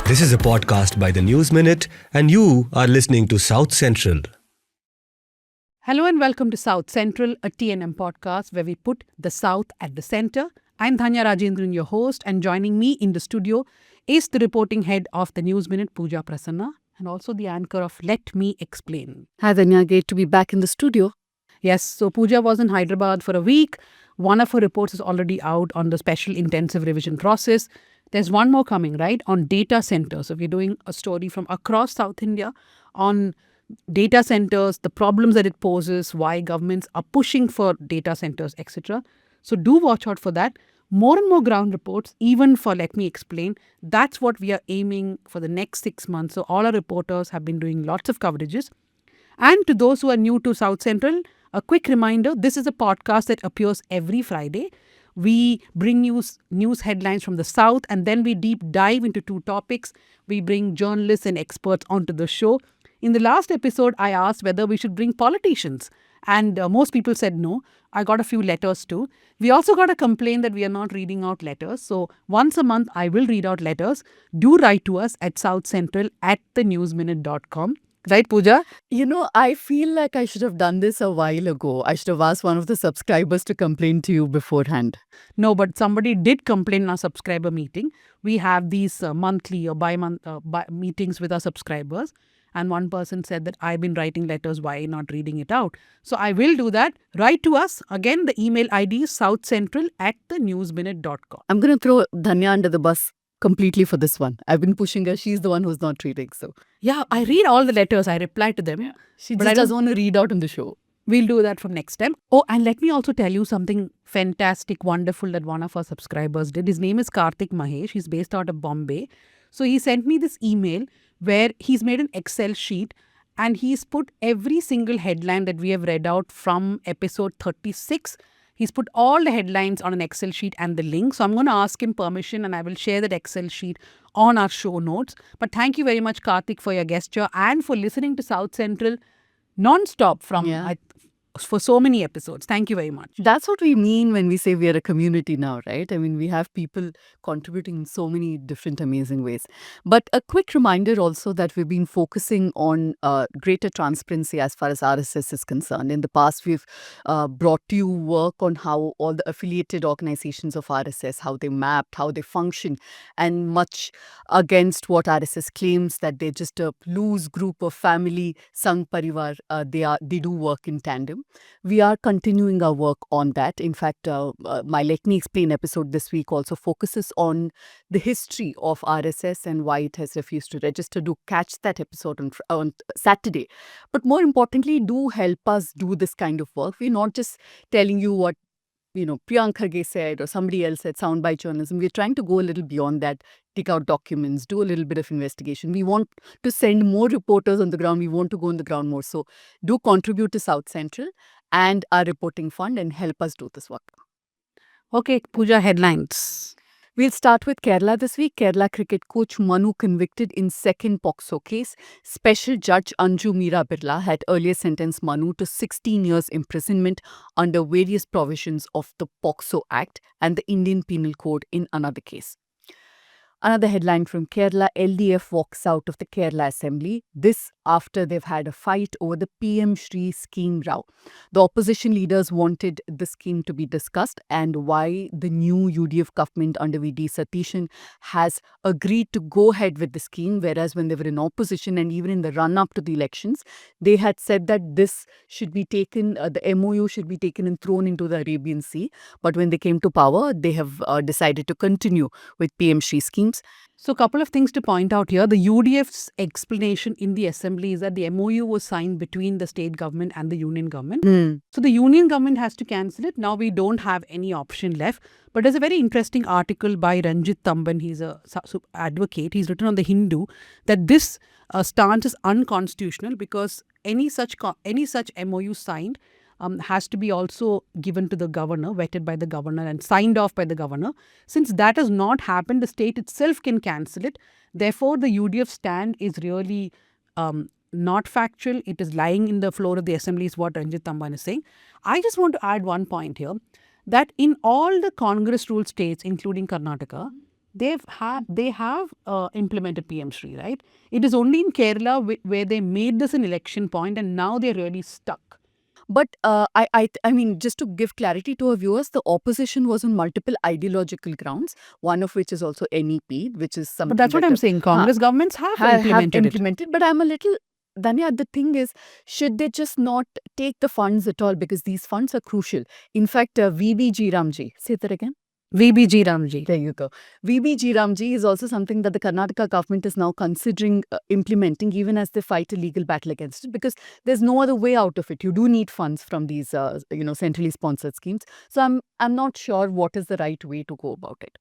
This is a podcast by the News Minute, and you are listening to South Central. Hello and welcome to South Central, a TNM podcast where we put the South at the center. I'm Dhanya Rajendran, your host, and joining me in the studio is the reporting head of the News Minute, Pooja Prasanna, and also the anchor of Let Me Explain. Hi Dhanya, great to be back in the studio. Yes, so Pooja was in Hyderabad for a week. One of her reports is already out on the special intensive revision process. There's one more coming, right, on data centers. So we're doing a story from across South India on data centers, the problems that it poses, why governments are pushing for data centers, etc. So do watch out for that. More and more ground reports, even for Let Me Explain. That's what we are aiming for the next 6 months. So all our reporters have been doing lots of coverages. And to those who are new to South Central, a quick reminder, this is a podcast that appears every Friday. We bring news headlines from the South, and then we deep dive into two topics. We bring journalists and experts onto the show. In the last episode, I asked whether we should bring politicians, and most people said no. I got a few letters too. We also got a complaint that we are not reading out letters. So once a month, I will read out letters. Do write to us at southcentral@thenewsminute.com. Right, Pooja? You know, I feel like I should have done this a while ago. I should have asked one of the subscribers to complain to you beforehand. No, but somebody did complain in our subscriber meeting. We have these monthly or bi-month meetings with our subscribers. And one person said that I've been writing letters, why not reading it out? So I will do that. Write to us. Again, the email ID is southcentral@thenewsminute.com. I'm going to throw Dhanya under the bus completely for this one. I've been pushing her. She's the one who's not reading. So Yeah, I read all the letters. I reply to them. she But just I doesn't don't- want to read out on the show. We'll do that from next time. Oh, and let me also tell you something fantastic, wonderful that one of our subscribers did. His name is Karthik Mahesh. He's based out of Bombay. So he sent me this email where he's made an Excel sheet and he's put every single headline that we have read out from episode 36. He's put all the headlines on an Excel sheet and the link. So I'm going to ask him permission and I will share that Excel sheet on our show notes. But thank you very much, Karthik, for your gesture and for listening to South Central non-stop for so many episodes. Thank you very much. That's what we mean when we say we are a community now, right? I mean, we have people contributing in so many different amazing ways. But a quick reminder also that we've been focusing on greater transparency as far as RSS is concerned. In the past, we've brought to you work on how all the affiliated organizations of RSS, how they mapped, how they function, and much against what RSS claims that they're just a loose group of family, Sangh Parivar. They do work in tandem. We are continuing our work on that. In fact, my Let Me Explain episode this week also focuses on the history of RSS and why it has refused to register. Do catch that episode on Saturday. But more importantly, do help us do this kind of work. We're not just telling you what Priyank Kharge said or somebody else said, soundbite journalism. We're trying to go a little beyond that, take out documents, do a little bit of investigation. We want to send more reporters on the ground. We want to go on the ground more. So do contribute to South Central and our reporting fund and help us do this work. Okay, Pooja, headlines. We'll start with Kerala this week. Kerala cricket coach Manu convicted in second POCSO case. Special Judge Anju Meera Birla had earlier sentenced Manu to 16 years imprisonment under various provisions of the POCSO Act and the Indian Penal Code in another case. Another headline from Kerala, LDF walks out of the Kerala Assembly. This after they've had a fight over the PM Shri scheme row. The opposition leaders wanted the scheme to be discussed and why the new UDF government under VD Satishan has agreed to go ahead with the scheme, whereas when they were in opposition and even in the run-up to the elections, they had said that this should be taken, the MOU should be taken and thrown into the Arabian Sea. But when they came to power, they have decided to continue with PM Shri schemes. So, a couple of things to point out here. The UDF's explanation in the assembly is that the MOU was signed between the state government and the union government. So, the union government has to cancel it. Now, we don't have any option left. But there's a very interesting article by Ranjit Tamban. He's a advocate. He's written on the Hindu that this stance is unconstitutional because any such MOU signed has to be also given to the governor, vetted by the governor and signed off by the governor. Since that has not happened, the state itself can cancel it. Therefore, the UDF stand is really not factual. It is lying in the floor of the assembly is what Ranjit Tamban is saying. I just want to add one point here. that in all the Congress ruled states, including Karnataka, they have implemented PM Shri, right? It is only in Kerala where they made this an election point, and now they're really stuck. But I mean, just to give clarity to our viewers, the opposition was on multiple ideological grounds, one of which is also NEP, which is something. But that's what that I'm saying. Congress governments have implemented it. But I'm a little. Danya, the thing is, should they just not take the funds at all, because these funds are crucial? In fact, VBG Ramji, say that again. VBG Ramji. There you go. VBG Ramji is also something that the Karnataka government is now considering implementing, even as they fight a legal battle against it, because there's no other way out of it. You do need funds from these, centrally sponsored schemes. So I'm not sure what is the right way to go about it.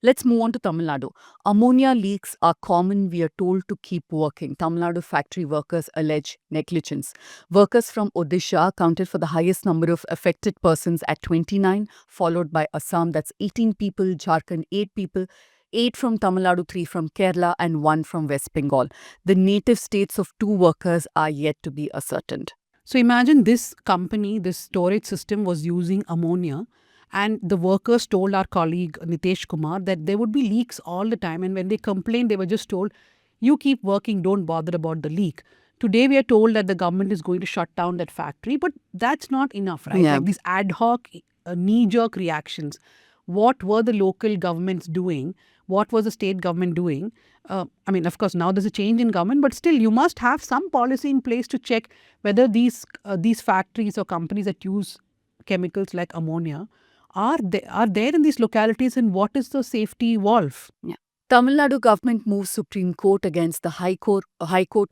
Let's move on to Tamil Nadu. Ammonia leaks are common. We are told to keep working. Tamil Nadu factory workers allege negligence. Workers from Odisha accounted for the highest number of affected persons at 29, followed by Assam, that's 18 people, Jharkhand, 8 people, 8 from Tamil Nadu, 3 from Kerala, and 1 from West Bengal. The native states of 2 workers are yet to be ascertained. So imagine this company, this storage system was using ammonia, and the workers told our colleague Nitesh Kumar that there would be leaks all the time, and when they complained, they were just told, you keep working, don't bother about the leak. Today we are told that the government is going to shut down that factory, but that's not enough, right? Yeah. Like these ad hoc, knee-jerk reactions. What were the local governments doing? What was the state government doing? Of course, now there's a change in government, but still, you must have some policy in place to check whether these factories or companies that use chemicals like ammonia are there in these localities, and what is the safety valve? Yeah. Tamil Nadu government moves Supreme Court against the High Court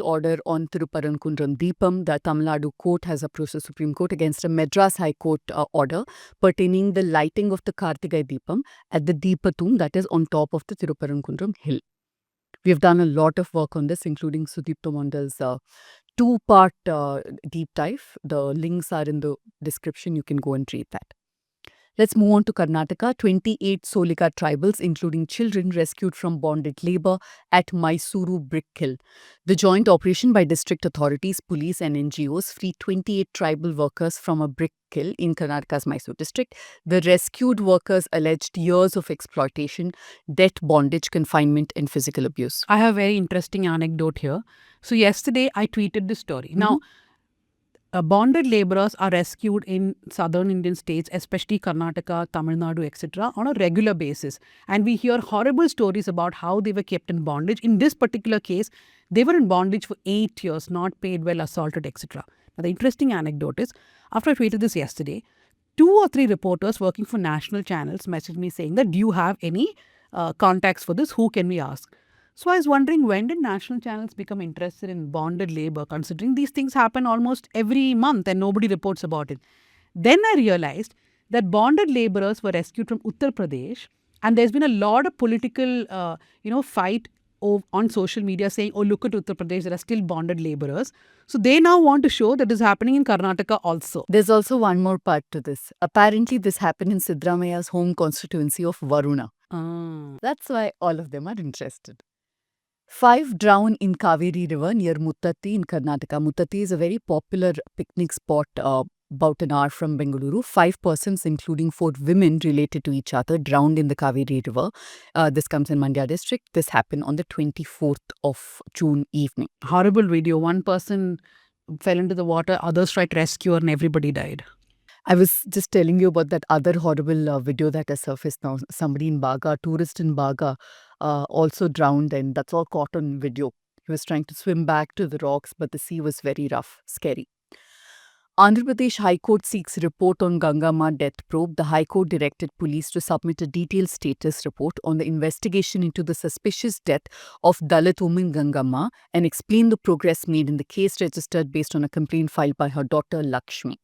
order on Thiruparankunram Deepam. The Tamil Nadu court has approached the Supreme Court against a Madras High Court order pertaining the lighting of the Kartigai Deepam at the Deepathum, that is on top of the Thiruparankunram hill. We have done a lot of work on this, including Sudipto Mondal's 2-part deep dive. The links are in the description. You can go and read that. Let's move on to Karnataka. 28 Solika tribals, including children, rescued from bonded labor at Mysuru Brick Hill. The joint operation by district authorities, police and NGOs freed 28 tribal workers from a brick hill in Karnataka's Mysuru district. The rescued workers alleged years of exploitation, debt, bondage, confinement and physical abuse. I have a very interesting anecdote here. So yesterday I tweeted this story. Now, bonded laborers are rescued in southern Indian states, especially Karnataka, Tamil Nadu, etc., on a regular basis. And we hear horrible stories about how they were kept in bondage. In this particular case, they were in bondage for 8 years, not paid well, assaulted, etc. Now, the interesting anecdote is, after I tweeted this yesterday, 2 or 3 reporters working for national channels messaged me saying that, do you have any contacts for this? Who can we ask? So I was wondering, when did national channels become interested in bonded labor, considering these things happen almost every month and nobody reports about it? Then I realized that bonded laborers were rescued from Uttar Pradesh, and there's been a lot of political, fight on social media saying, oh, look at Uttar Pradesh, there are still bonded laborers. So they now want to show that is happening in Karnataka also. There's also one more part to this. Apparently, this happened in Sidramaia's home constituency of Varuna. That's why all of them are interested. 5 drown in Kaveri River near Muttatti in Karnataka. Muttatti is a very popular picnic spot about an hour from Bengaluru. 5 persons, including 4 women related to each other, drowned in the Kaveri River. This comes in Mandya district. This happened on the 24th of June evening. Horrible video. One person fell into the water, others tried to rescue her, and everybody died. I was just telling you about that other horrible video that has surfaced now. Somebody in Baga, a tourist in Baga, also drowned, and that's all caught on video. He was trying to swim back to the rocks, but the sea was very rough, scary. Andhra Pradesh High Court seeks report on Gangamma death probe. The High Court directed police to submit a detailed status report on the investigation into the suspicious death of Dalit woman Gangamma and explain the progress made in the case registered based on a complaint filed by her daughter Lakshmi.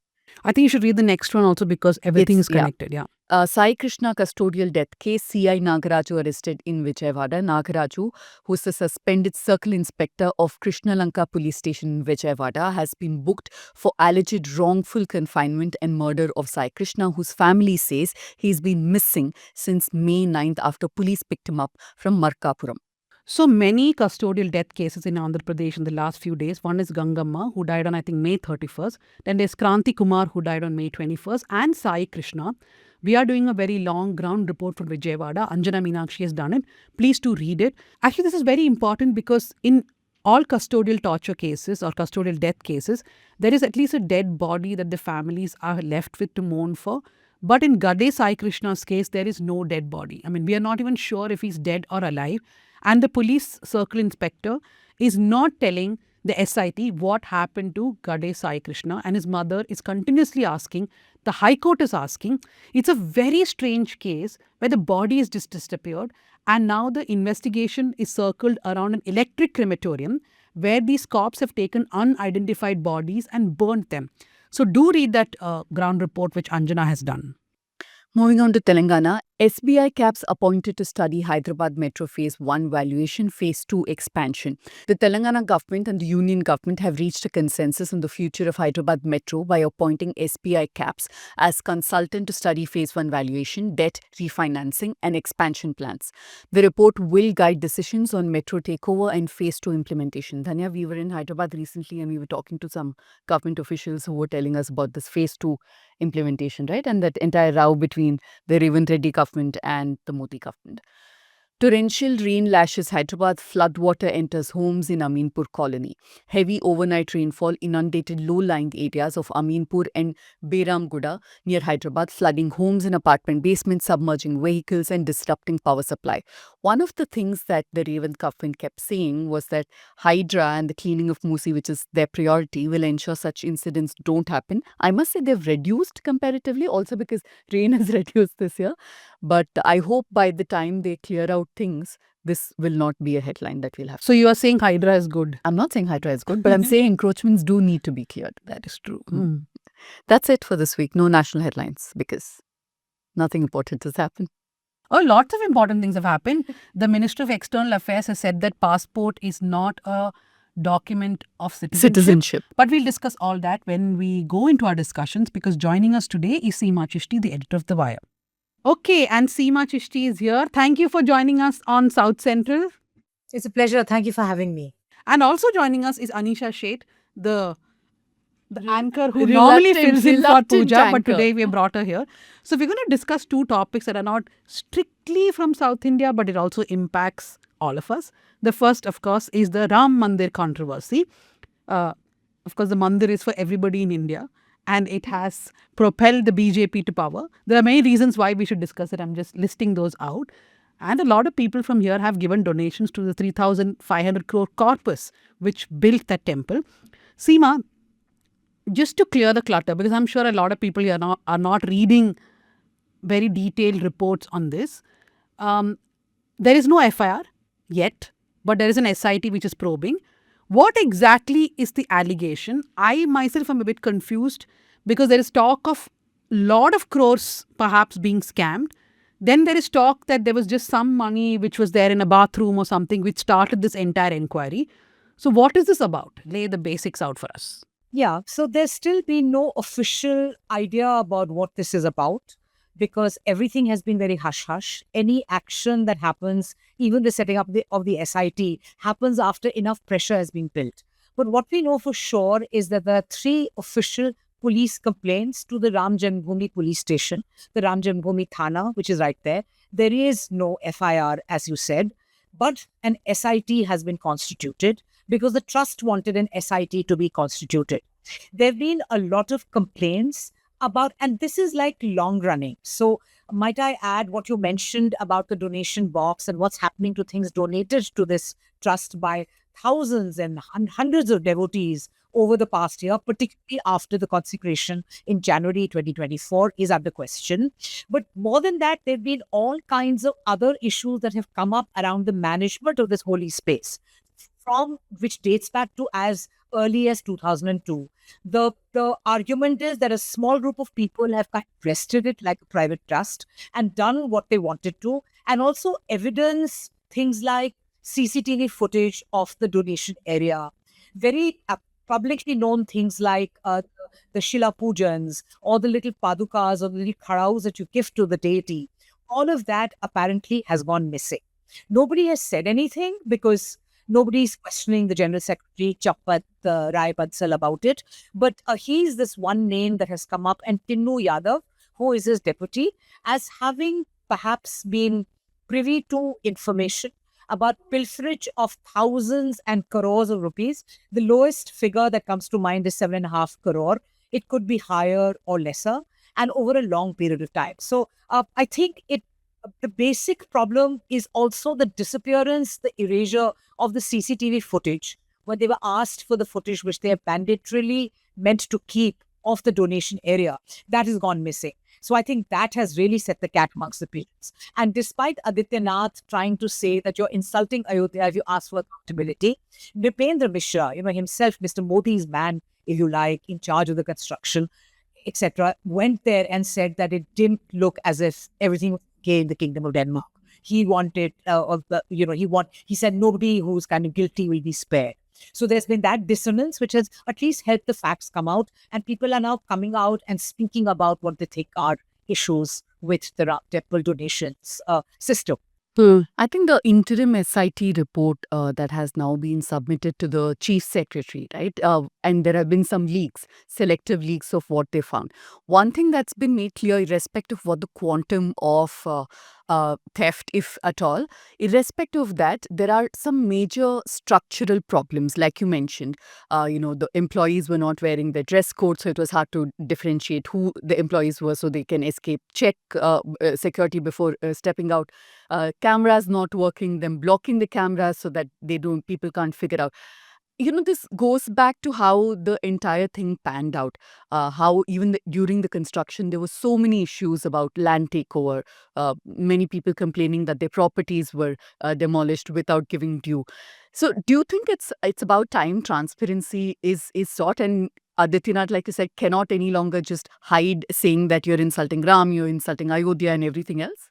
I think you should read the next one also, because everything is connected. Yeah. Sai Krishna custodial death case, CI Nagaraju arrested in Vijayawada. Nagaraju, who's the suspended circle inspector of Krishnalanka police station in Vijayawada, has been booked for alleged wrongful confinement and murder of Sai Krishna, whose family says he's been missing since May 9th after police picked him up from Markapuram. So many custodial death cases in Andhra Pradesh in the last few days. One is Gangamma, who died on, I think, May 31st. Then there's Kranti Kumar, who died on May 21st. And Sai Krishna. We are doing a very long ground report from Vijayawada. Anjana Meenakshi has done it. Please do read it. Actually, this is very important because in all custodial torture cases or custodial death cases, there is at least a dead body that the families are left with to mourn for. But in Gade Sai Krishna's case, there is no dead body. I mean, we are not even sure if he's dead or alive. And the police circle inspector is not telling the SIT what happened to Gade Sai Krishna, and his mother is continuously asking, the High Court is asking. It's a very strange case where the body is just disappeared, and now the investigation is circled around an electric crematorium where these cops have taken unidentified bodies and burnt them. So do read that ground report which Anjana has done. Moving on to Telangana, SBI CAPS appointed to study Hyderabad Metro Phase 1 valuation, Phase 2 expansion. The Telangana government and the union government have reached a consensus on the future of Hyderabad Metro by appointing SBI CAPS as consultant to study Phase 1 valuation, debt refinancing and expansion plans. The report will guide decisions on metro takeover and Phase 2 implementation. Dhanya, we were in Hyderabad recently and we were talking to some government officials who were telling us about this Phase 2 implementation, right? And that entire row between the Revant Reddy government and the Modi government. Torrential rain lashes Hyderabad, floodwater enters homes in Aminpur colony. Heavy overnight rainfall inundated low-lying areas of Aminpur and Beramguda near Hyderabad, flooding homes and apartment basements, submerging vehicles and disrupting power supply. One of the things that the Revant government kept saying was that Hydra and the cleaning of Musi, which is their priority, will ensure such incidents don't happen. I must say they've reduced comparatively, also because rain has reduced this year. But I hope by the time they clear out things, this will not be a headline that we'll have. So you are saying Hydra is good? I'm not saying Hydra is good, but I'm saying encroachments do need to be cleared. That is true. That's it for this week. No national headlines because nothing important has happened. Oh, lots of important things have happened. The Minister of External Affairs has said that passport is not a document of citizenship. But we'll discuss all that when we go into our discussions, because joining us today is Seema Chishti, the editor of The Wire. Okay, and Seema Chishti is here. Thank you for joining us on South Central. It's a pleasure. Thank you for having me. And also joining us is Anisha Sheth, the anchor who normally fills in for Pooja, but today we have brought her here. So we're going to discuss two topics that are not strictly from South India, but it also impacts all of us. The first, of course, is the Ram Mandir controversy. Of course, the Mandir is for everybody in India, and it has propelled the BJP to power. There are many reasons why we should discuss it. I'm just listing those out. And a lot of people from here have given donations to the 3,500 crore corpus, which built that temple. Seema, just to clear the clutter, because I'm sure a lot of people here are not reading very detailed reports on this. There is no FIR yet, but there is an SIT which is probing. What exactly is the allegation? I myself am a bit confused because there is talk of lot of crores perhaps being scammed. Then there is talk that there was just some money which was there in a bathroom or something which started this entire inquiry. So what is this about? Lay the basics out for us. Yeah, so there's still been no official idea about what this is about because everything has been very hush-hush. Any action that happens, even the setting up of the SIT, happens after enough pressure has been built. But what we know for sure is that there are 3 official police complaints to the Ram Janmabhoomi police station, the Ram Janmabhoomi Thana, which is right there. There is no FIR, as you said, but an SIT has been constituted because the trust wanted an SIT to be constituted. There have been a lot of complaints about, and this is like long running. So might I add what you mentioned about the donation box and what's happening to things donated to this trust by thousands and hundreds of devotees over the past year, particularly after the consecration in January 2024, is under question. But more than that, there have been all kinds of other issues that have come up around the management of this holy space, from which dates back to as early as 2002. The argument is that a small group of people have kind of wrested it like a private trust and done what they wanted to, and also evidence things like CCTV footage of the donation area, very publicly known things like the Shila Pujans or the little padukas or the little kharaus that you give to the deity. All of that apparently has gone missing. Nobody has said anything because nobody's questioning the General Secretary, Chapat Rai Bansal, about it. But he's this one name that has come up, and Tinnu Yadav, who is his deputy, as having perhaps been privy to information about pilferage of thousands and crores of rupees. The lowest figure that comes to mind is 7.5 crore. It could be higher or lesser, and over a long period of time. So I think the basic problem is also the disappearance, the erasure of the CCTV footage when they were asked for the footage which they are mandatorily meant to keep of the donation area. That has gone missing. So I think that has really set the cat amongst the pigeons. And despite Adityanath trying to say that you're insulting Ayodhya if you ask for accountability, Nripendra Mishra, himself, Mr. Modi's man, if you like, in charge of the construction, etc., went there and said that it didn't look as if everything was okay in the Kingdom of Denmark. He wanted, he said nobody who's kind of guilty will be spared. So there's been that dissonance, which has at least helped the facts come out, and people are now coming out and speaking about what they think are issues with the Ram Temple donations system. I think the interim SIT report that has now been submitted to the chief secretary, right? And there have been some leaks, selective leaks of what they found. One thing that's been made clear, irrespective of what the quantum of theft, if at all, irrespective of that, there are some major structural problems, like you mentioned. The employees were not wearing the dress code, so it was hard to differentiate who the employees were, so they can escape check security before stepping out. Cameras not working, them blocking the cameras so that people can't figure out. This goes back to how the entire thing panned out. How even during the construction, there were so many issues about land takeover. Many people complaining that their properties were demolished without giving due. So, do you think it's about time transparency is sought, and Adityanath, like you said, cannot any longer just hide saying that you're insulting Ram, you're insulting Ayodhya, and everything else?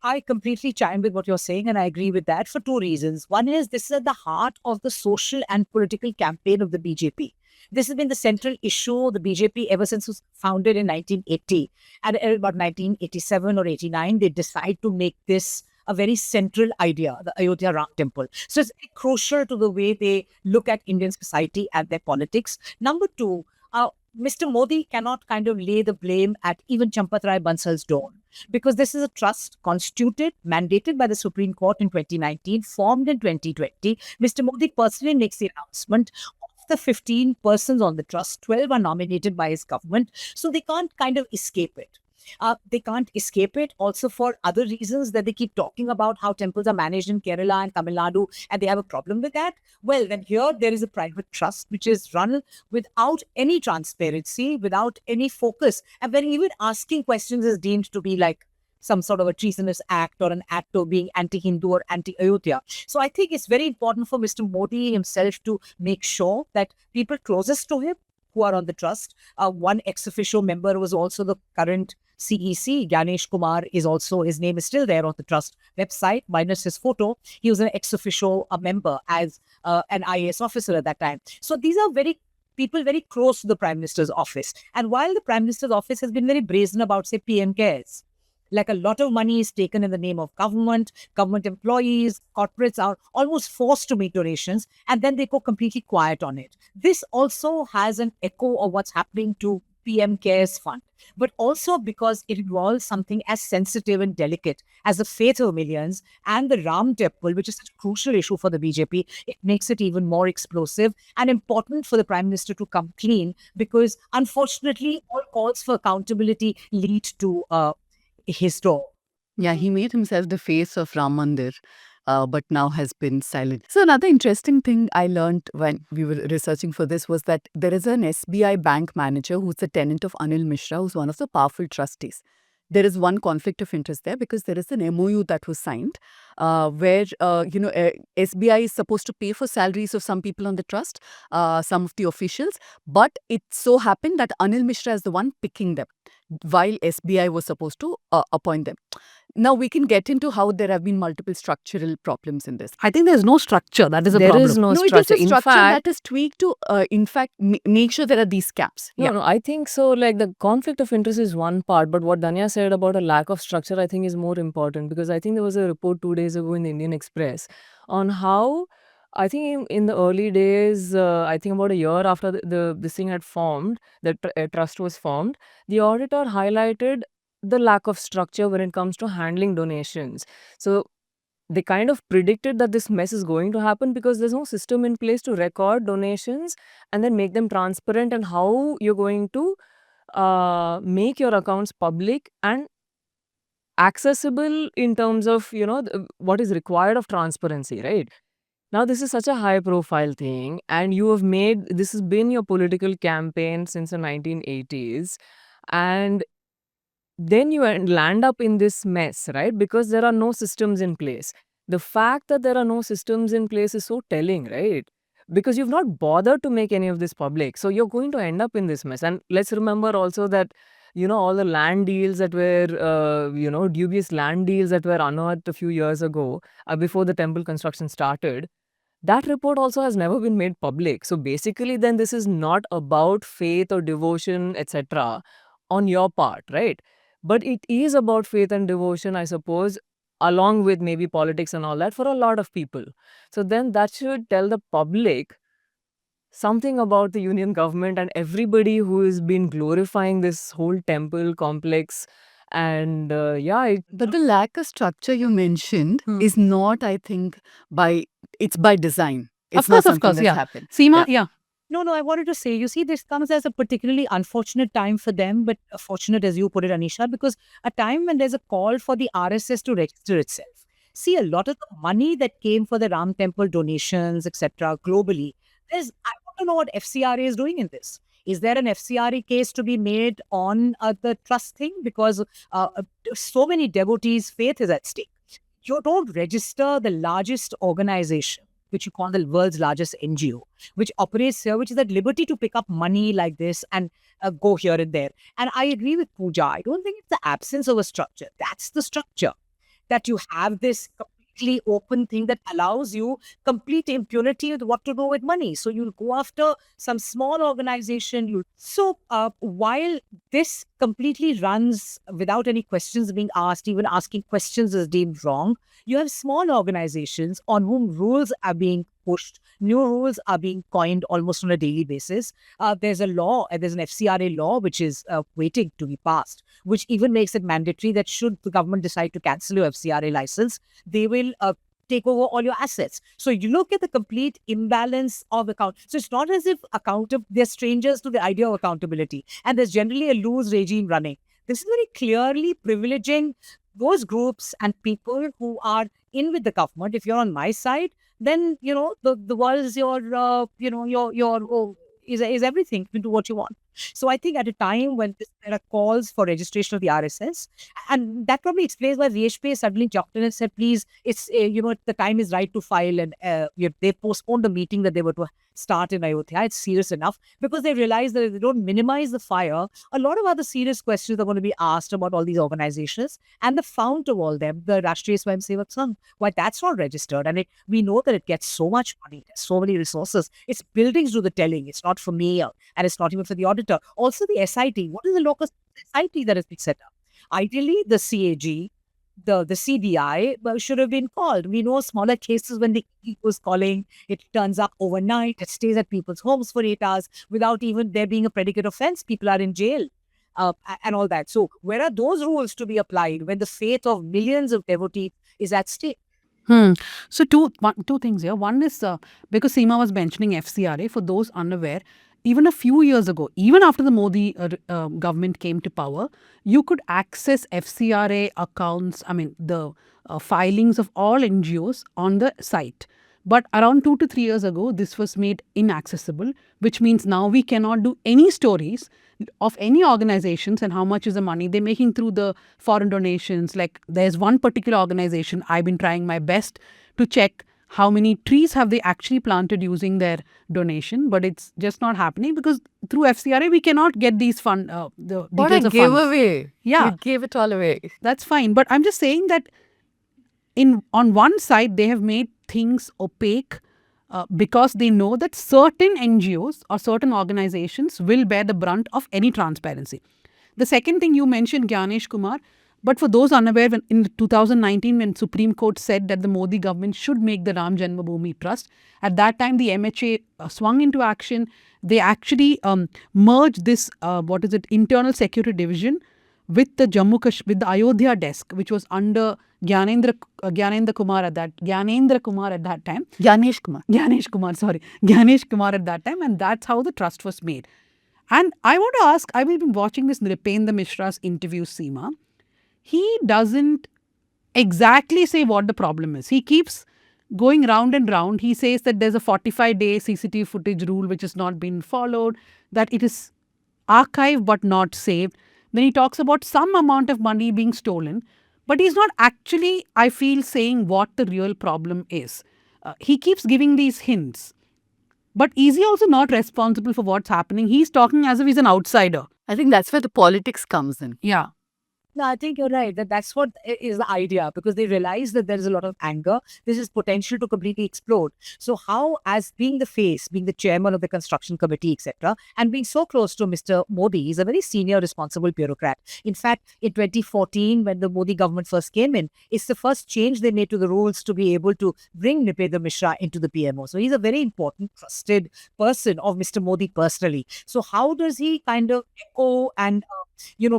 I completely chime with what you're saying, and I agree with that for two reasons. One is this is at the heart of the social and political campaign of the BJP. This has been the central issue of the BJP ever since it was founded in 1980. And about 1987 or 89, they decide to make this a very central idea, the Ayodhya Ram Temple. So it's crucial to the way they look at Indian society and their politics. Number two, Mr. Modi cannot kind of lay the blame at even Champat Rai Bansal's door, because this is a trust constituted, mandated by the Supreme Court in 2019, formed in 2020. Mr. Modi personally makes the announcement. Of the 15 persons on the trust, 12 are nominated by his government, so they can't kind of escape it. They can't escape it also for other reasons that they keep talking about how temples are managed in Kerala and Tamil Nadu, and they have a problem with that. Well, then here there is a private trust which is run without any transparency, without any focus, and when even asking questions is deemed to be like some sort of a treasonous act or an act of being anti-Hindu or anti-Ayodhya. So I think it's very important for Mr. Modi himself to make sure that people closest to him who are on the trust. One ex-officio member was also the current CEC. Ganesh Kumar is also, his name is still there on the trust website, minus his photo. He was an ex-officio member as an IAS officer at that time. So these are people very close to the Prime Minister's office. And while the Prime Minister's office has been very brazen about, say, PM cares, like a lot of money is taken in the name of government employees, corporates are almost forced to make donations, and then they go completely quiet on it. This also has an echo of what's happening to PM Cares Fund, but also because it involves something as sensitive and delicate as the faith of millions and the Ram Temple, which is such a crucial issue for the BJP. It makes it even more explosive and important for the Prime Minister to come clean, because unfortunately, all calls for accountability lead to his door. Yeah, he made himself the face of Ram Mandir, but now has been silent. So another interesting thing I learned when we were researching for this was that there is an SBI bank manager who's a tenant of Anil Mishra, who's one of the powerful trustees. There is one conflict of interest there because there is an MOU that was signed where, SBI is supposed to pay for salaries of some people on the trust, some of the officials, but it so happened that Anil Mishra is the one picking them, while SBI was supposed to appoint them. Now we can get into how there have been multiple structural problems in this. I think there's no structure. That is a There problem. is no No, it is structure. a In structure fact, that is tweaked to, in fact, make sure there are these caps. no, I think so. Like the conflict of interest is one part, but what Danya said about a lack of structure, I think, is more important, because I think there was a report 2 days ago in the Indian Express on how I think in the early days, I think about a year after this thing had formed, the trust was formed, the auditor highlighted the lack of structure when it comes to handling donations. So they kind of predicted that this mess is going to happen because there's no system in place to record donations and then make them transparent, and how you're going to make your accounts public and accessible in terms of, what is required of transparency, right? Now, this is such a high profile thing, and this has been your political campaign since the 1980s. And then you land up in this mess, right? Because there are no systems in place. The fact that there are no systems in place is so telling, right? Because you've not bothered to make any of this public. So you're going to end up in this mess. And let's remember also that, all the land deals that were, dubious land deals that were unearthed a few years ago, before the temple construction started, that report also has never been made public. So basically, then this is not about faith or devotion, etc., on your part, right? But it is about faith and devotion, I suppose, along with maybe politics and all that for a lot of people. So then that should tell the public something about the union government and everybody who has been glorifying this whole temple complex. And But the lack of structure you mentioned Hmm. is not, I think, it's by design. It's Of not course, something that's yeah. happened. Seema, yeah. No, I wanted to say, you see, this comes as a particularly unfortunate time for them, but fortunate, as you put it, Anisha, because a time when there's a call for the RSS to register itself. See, a lot of the money that came for the Ram Temple donations, etc., globally, I want to know what FCRA is doing in this. Is there an FCRA case to be made on the trust thing? Because so many devotees' faith is at stake. You don't register the largest organization, which you call the world's largest NGO, which operates here, which is at liberty to pick up money like this and go here and there. And I agree with Pooja. I don't think it's the absence of a structure. That's the structure, that you have this completely open thing that allows you complete impunity with what to do with money. So you'll go after some small organization. So while this completely runs without any questions being asked, even asking questions is deemed wrong, you have small organizations on whom rules are being pushed. New rules are being coined almost on a daily basis. There's a law, there's an FCRA law which is waiting to be passed, which even makes it mandatory that should the government decide to cancel your FCRA license, they will take over all your assets. So you look at the complete imbalance of account. So it's not as if they're strangers to the idea of accountability, and there's generally a loose regime running. This is very clearly privileging those groups and people who are in with the government. If you're on my side, then the world is your is everything. You can do what you want. So I think at a time when there are calls for registration of the RSS, and that probably explains why VHP suddenly jumped in and said, please, it's the time is right to file, and they postponed the meeting that they were to start in Ayodhya. It's serious enough because they realize that if they don't minimize the fire, a lot of other serious questions are going to be asked about all these organizations and the fount of all them, the Rashtriya Swayamsevak Sangh, why that's not registered. And we know that it gets so much money, so many resources. Its buildings do the telling. It's not for me, and it's not even for the auditor. Also, the SIT. What is the local SIT that has been set up? Ideally, the CAG, the CBI should have been called. We know smaller cases when the EE was calling, it turns up overnight, it stays at people's homes for 8 hours without even there being a predicate offense. People are in jail and all that. So where are those rules to be applied when the faith of millions of devotees is at stake? So two things here. One is because Seema was mentioning FCRA, for those unaware, even a few years ago, even after the Modi government came to power, you could access FCRA accounts, the filings of all NGOs on the site. But around 2 to 3 years ago, this was made inaccessible, which means now we cannot do any stories of any organizations and how much is the money they're making through the foreign donations. Like there's one particular organization, I've been trying my best to check how many trees have they actually planted using their donation, but it's just not happening because through FCRA we cannot get these the What details a of funds. giveaway. Yeah. You gave it all away. That's fine, but I'm just saying that on one side they have made things opaque because they know that certain NGOs or certain organizations will bear the brunt of any transparency. The second thing you mentioned, Gyanesh Kumar, but for those unaware, when in 2019, when Supreme Court said that the Modi government should make the Ram Janmabhoomi Trust, at that time the MHA swung into action. They actually merged this, Internal Security Division with the with the Ayodhya desk, which was under Gyanendra Kumar at that time. Ganesh Kumar. Gyanesh Kumar at that time, and that's how the trust was made. And I want to ask, I've been watching this Nripendra Mishra's interview, Seema. He doesn't exactly say what the problem is. He keeps going round and round. He says that there's a 45-day CCTV footage rule which has not been followed, that it is archived but not saved. Then he talks about some amount of money being stolen, but he's not actually, I feel, saying what the real problem is. He keeps giving these hints. But is he also not responsible for what's happening? He's talking as if he's an outsider. I think that's where the politics comes in. Yeah. No, I think you're right. That's what is the idea, because they realize that there is a lot of anger. This is potential to completely explode. So how, as being the face, being the chairman of the construction committee, etc., and being so close to Mr. Modi, he's a very senior, responsible bureaucrat. In fact, in 2014, when the Modi government first came in, it's the first change they made to the rules to be able to bring Nripendra Mishra into the PMO. So he's a very important, trusted person of Mr. Modi personally. So how does he kind of echo and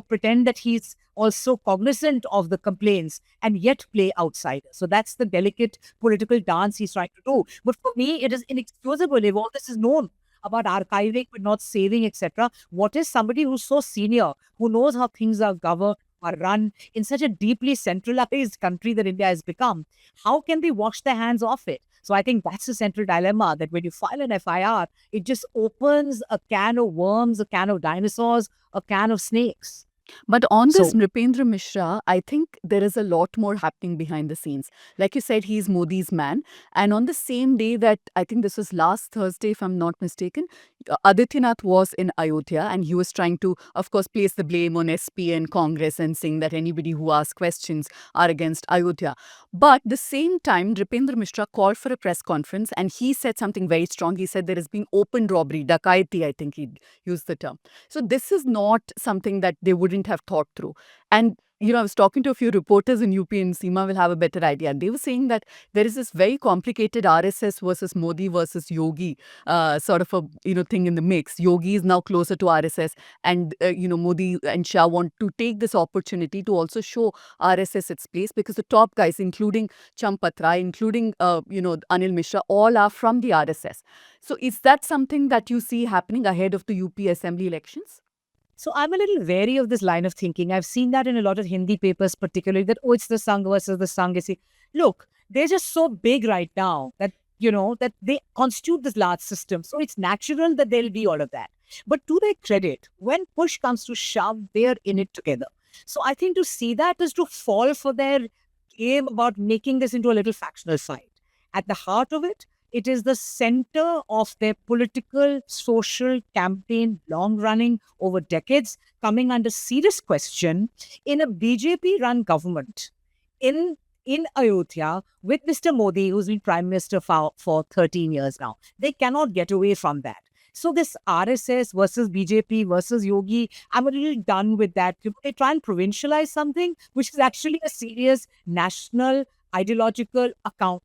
pretend that he's also cognizant of the complaints and yet play outsider? So that's the delicate political dance he's trying to do. But for me, it is inexcusable if all this is known about archiving but not saving, etc. What is somebody who's so senior, who knows how things are governed, are run in such a deeply centralized country that India has become? How can they wash their hands off it? So I think that's the central dilemma, that when you file an FIR, it just opens a can of worms, a can of dinosaurs, a can of snakes. But on this So- Nripendra Mishra, I think there is a lot more happening behind the scenes. Like you said, he's Modi's man. And on the same day that, I think this was last Thursday, if I'm not mistaken, Adityanath was in Ayodhya, and he was trying to, of course, place the blame on SP and Congress and saying that anybody who asks questions are against Ayodhya. But the same time, Nripendra Mishra called for a press conference, and he said something very strong. He said there has been open robbery, dakaiti, I think he used the term. So this is not something that they wouldn't have thought through. And I was talking to a few reporters in UP, and Seema will have a better idea. And they were saying that there is this very complicated RSS versus Modi versus Yogi sort of a thing in the mix. Yogi is now closer to RSS, and Modi and Shah want to take this opportunity to also show RSS its place, because the top guys, including Champat Rai, including Anil Mishra, all are from the RSS. So is that something that you see happening ahead of the UP assembly elections? So I'm a little wary of this line of thinking. I've seen that in a lot of Hindi papers, particularly, that, it's the Sangh versus the Sangh. You see, look, they're just so big right now that, that they constitute this large system. So it's natural that there'll be all of that. But to their credit, when push comes to shove, they're in it together. So I think to see that is to fall for their game about making this into a little factional fight. At the heart of it, it is the center of their political, social campaign, long running over decades, coming under serious question in a BJP-run government in Ayodhya with Mr. Modi, who's been Prime Minister for 13 years now. They cannot get away from that. So this RSS versus BJP versus Yogi, I'm a little done with that. They try and provincialize something which is actually a serious national ideological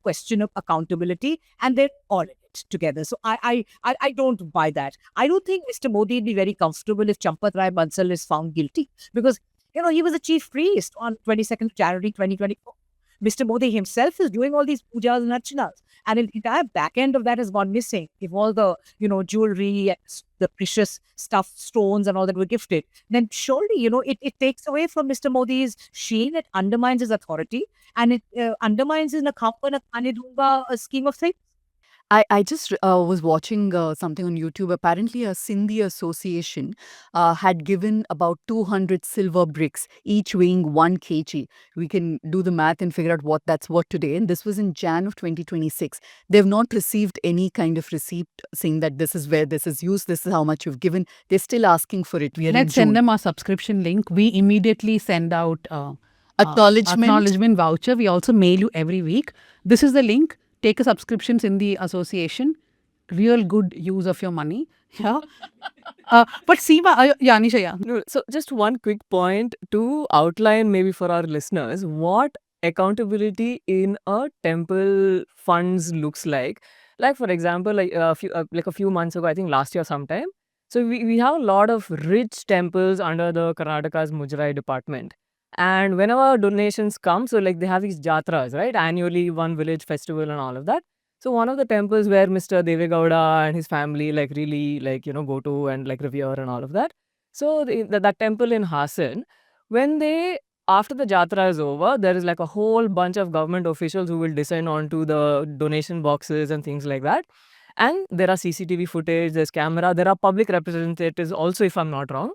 question of accountability, and they're all in it together. So I don't buy that. I don't think Mr. Modi would be very comfortable if Champat Rai Bansal is found guilty, because he was a chief priest on 22nd January 2024. Mr. Modi himself is doing all these pujas and archanas, and the entire back end of that has gone missing. If all the jewelry, the precious stuff, stones and all that were gifted, then surely it takes away from Mr. Modi's sheen. It undermines his authority, and it undermines his Nakhampa Nakhanidunga scheme of things. I just was watching something on YouTube. Apparently, a Sindhi association had given about 200 silver bricks, each weighing 1 kg. We can do the math and figure out what that's worth today. And this was in Jan of 2026. They've not received any kind of receipt saying that this is where this is used, this is how much you've given. They're still asking for it. We are in Let's send June. them our subscription link. We immediately send out Acknowledgement. voucher. We also mail you every week. This is the link. Take a subscriptions in the association. Real good use of your money. Yeah. But Seema, Anisha, yeah. No, so just one quick point to outline maybe for our listeners what accountability in a temple funds looks like. Like for example, like a few months ago, I think last year sometime, So we have a lot of rich temples under the Karnataka's Mujarai department. And whenever donations come, so like they have these jatras, right? Annually, one village festival and all of that. So one of the temples where Mr. Devegowda and his family like really like, go to and like revere and all of that. So that temple in Hassan, when they after the jatra is over, there is like a whole bunch of government officials who will descend onto the donation boxes and things like that. And there are CCTV footage, there's camera, there are public representatives also, if I'm not wrong.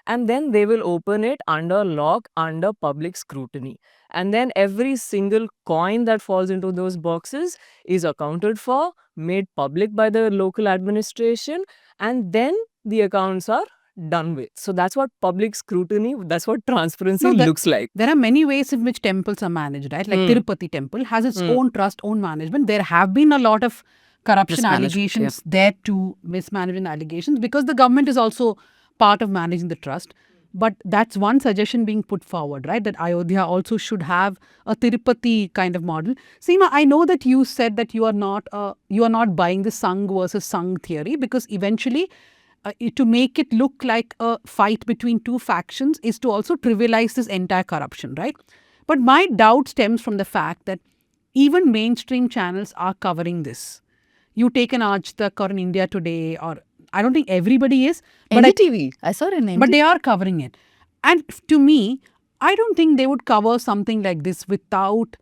And then they will open it under lock, under public scrutiny. And then every single coin that falls into those boxes is accounted for, made public by the local administration, and then the accounts are done with. So that's what public scrutiny, that's what transparency No, looks like. there are many ways in which temples are managed, right? Like Tirupati temple has its own trust, own management. There have been a lot of corruption Mismanagement, allegations there too, mismanagement allegations, because the government is also part of managing the trust. But that's one suggestion being put forward, right? That Ayodhya also should have a Tirupati kind of model. Seema, I know that you said that you are not buying the Sangh versus Sangh theory, because eventually to make it look like a fight between two factions is to also trivialize this entire corruption, right? But my doubt stems from the fact that even mainstream channels are covering this. You take an Aaj Tak or an India Today, or I don't think everybody is, but NDTV. I saw it in NDTV. but they are covering it. And to me, I don't think they would cover something like this without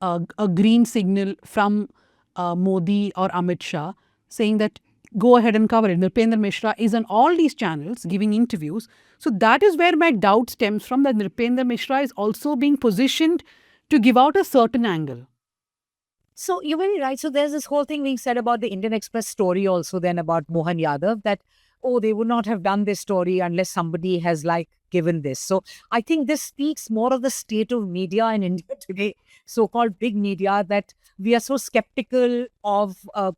a green signal from Modi or Amit Shah saying that go ahead and cover it. Nripendra Mishra is on all these channels giving interviews. So that is where my doubt stems from, that Nripendra Mishra is also being positioned to give out a certain angle. So you're very right. So there's this whole thing being said about the Indian Express story also then about Mohan Yadav, that, oh, they would not have done this story unless somebody has like given this. So I think this speaks more of the state of media in India today, so-called big media, that we are so skeptical of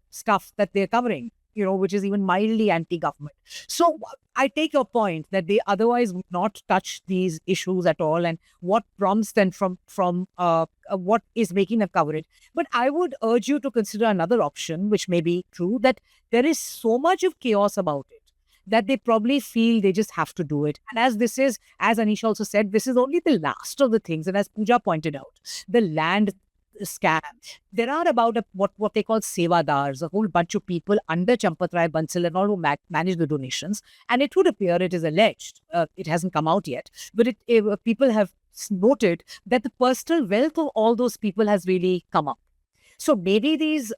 stuff that they're covering, which is even mildly anti-government. So I take your point that they otherwise would not touch these issues at all, and what prompts them from what is making them cover it. But I would urge you to consider another option, which may be true, that there is so much of chaos about it that they probably feel they just have to do it. And as Anish also said, this is only the last of the things. And as Pooja pointed out, the land scam. There are about what they call sevadars, a whole bunch of people under Champat Rai Bansal and all who manage the donations. And it would appear, it is alleged, it hasn't come out yet, but people have noted that the personal wealth of all those people has really come up. So maybe these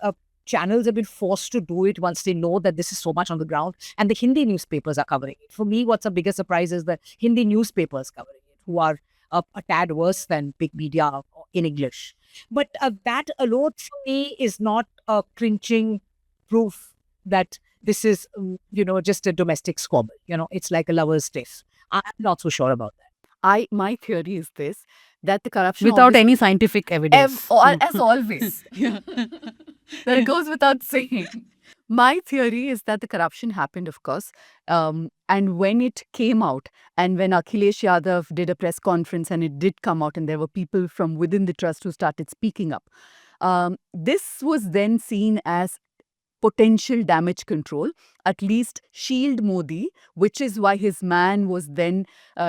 channels have been forced to do it once they know that this is so much on the ground, and the Hindi newspapers are covering it. For me, what's a bigger surprise is the Hindi newspapers covering it, who are a tad worse than big media in English. But that alone for me is not a clinching proof that this is, just a domestic squabble. It's like a lover's tiff. I'm not so sure about that. My theory is this, that the corruption Without obviously- any scientific evidence. as always. That goes without saying. My theory is that the corruption happened, of course, and when it came out, and when Akhilesh Yadav did a press conference and it did come out, and there were people from within the trust who started speaking up, this was then seen as potential damage control, at least shield Modi, which is why his man was then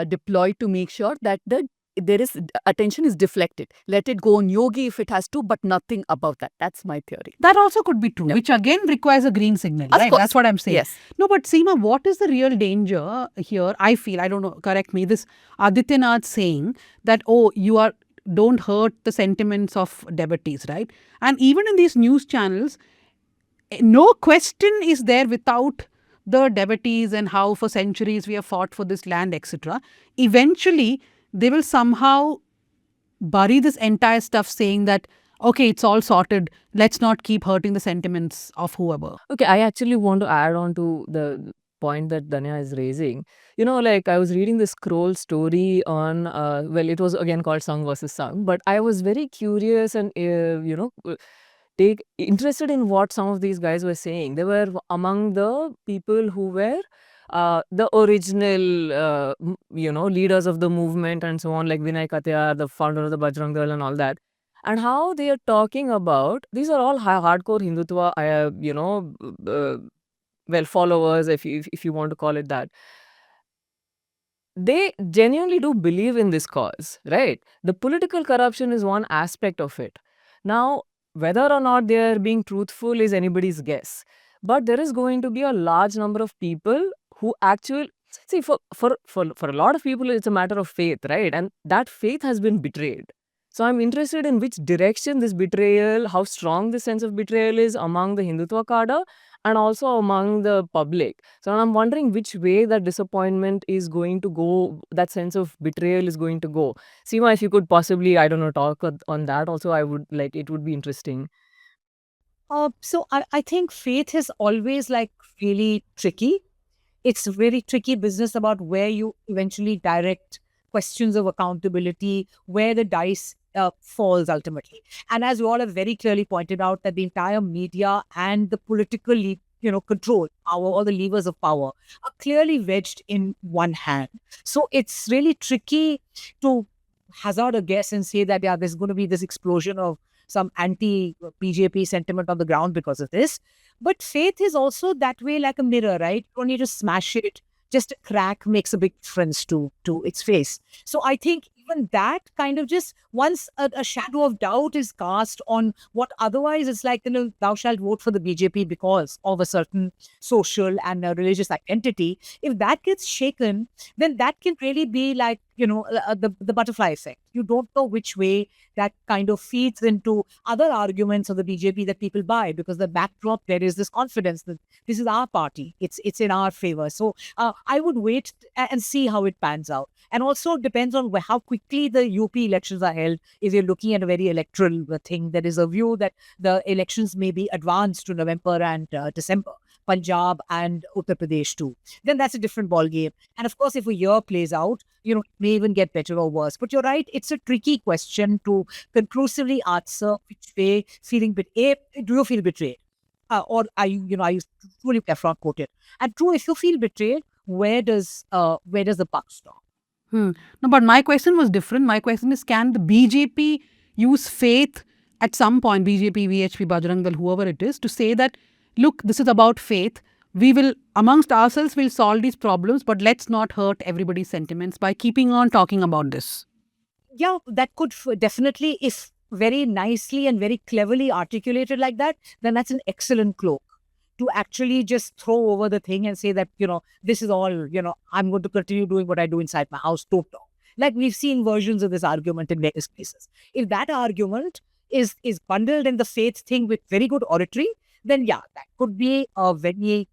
deployed to make sure that attention is deflected. Let it go on Yogi if it has to, but nothing about that. That's my theory. That also could be true, which again requires a green signal, Of right? course. That's what I'm saying. Yes. No, but Seema, what is the real danger here? I feel, I don't know, correct me, this Adityanath saying that, oh, don't hurt the sentiments of devotees, right? And even in these news channels, no question is there without the devotees and how for centuries we have fought for this land, etc. Eventually, they will somehow bury this entire stuff saying that, okay, it's all sorted. Let's not keep hurting the sentiments of whoever. Okay, I actually want to add on to the point that Danya is raising. Like I was reading this scroll story on, it was again called Sangh versus Sangh, but I was very curious and, interested in what some of these guys were saying. They were among the people who were the original, leaders of the movement and so on, like Vinay Katiyar, the founder of the Bajrang Dal and all that. And how they are talking about, these are all hardcore Hindutva, followers, if you want to call it that, they genuinely do believe in this cause, right? The political corruption is one aspect of it. Now, whether or not they're being truthful is anybody's guess. But there is going to be a large number of people who actually see, for a lot of people it's a matter of faith, right? And that faith has been betrayed. So I'm interested in which direction this betrayal, how strong this sense of betrayal is among the Hindutva cadre and also among the public. So I'm wondering which way that disappointment is going to go, that sense of betrayal is going to go. Seema, if you could possibly, I don't know, talk on that also, I would like, it would be interesting. So I think faith is always like really tricky. It's a very tricky business about where you eventually direct questions of accountability, where the dice falls ultimately. And as you all have very clearly pointed out, that the entire media and the political, control, all the levers of power are clearly wedged in one hand. So it's really tricky to hazard a guess and say that, yeah, there's going to be this explosion of some anti-BJP sentiment on the ground because of this. But faith is also that way, like a mirror, right? You don't need to smash it. Just a crack makes a big difference to its face. So I think even that kind of just once a shadow of doubt is cast on what otherwise is like, thou shalt vote for the BJP because of a certain social and religious identity. If that gets shaken, then that can really be like, the butterfly effect. You don't know which way that kind of feeds into other arguments of the BJP that people buy, because the backdrop there is this confidence that this is our party. It's in our favor. So I would wait and see how it pans out. And also depends on how quickly the UP elections are held. If you're looking at a very electoral thing, there is a view that the elections may be advanced to November and December. Punjab and Uttar Pradesh too. Then that's a different ballgame. And of course, if a year plays out, it may even get better or worse. But you're right, it's a tricky question to conclusively answer which way do you feel betrayed? Or are you truly front quoted? And true, if you feel betrayed, where does the buck stop? No, but my question was different. My question is, can the BJP use faith at some point, BJP, VHP, Bajrang Dal, whoever it is, to say that, look, this is about faith. We will, amongst ourselves, we'll solve these problems, but let's not hurt everybody's sentiments by keeping on talking about this. Yeah, that could definitely, if very nicely and very cleverly articulated like that, then that's an excellent cloak to actually just throw over the thing and say that, this is all, I'm going to continue doing what I do inside my house. Don't talk. Like we've seen versions of this argument in various places. If that argument is bundled in the faith thing with very good oratory, then yeah, that could be a very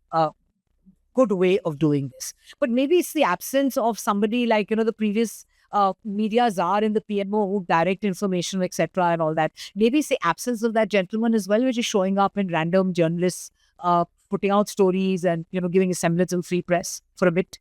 good way of doing this. But maybe it's the absence of somebody like, the previous media czar in the PMO who direct information, etc. and all that. Maybe it's the absence of that gentleman as well, which is showing up in random journalists putting out stories and, giving a semblance of free press for a bit.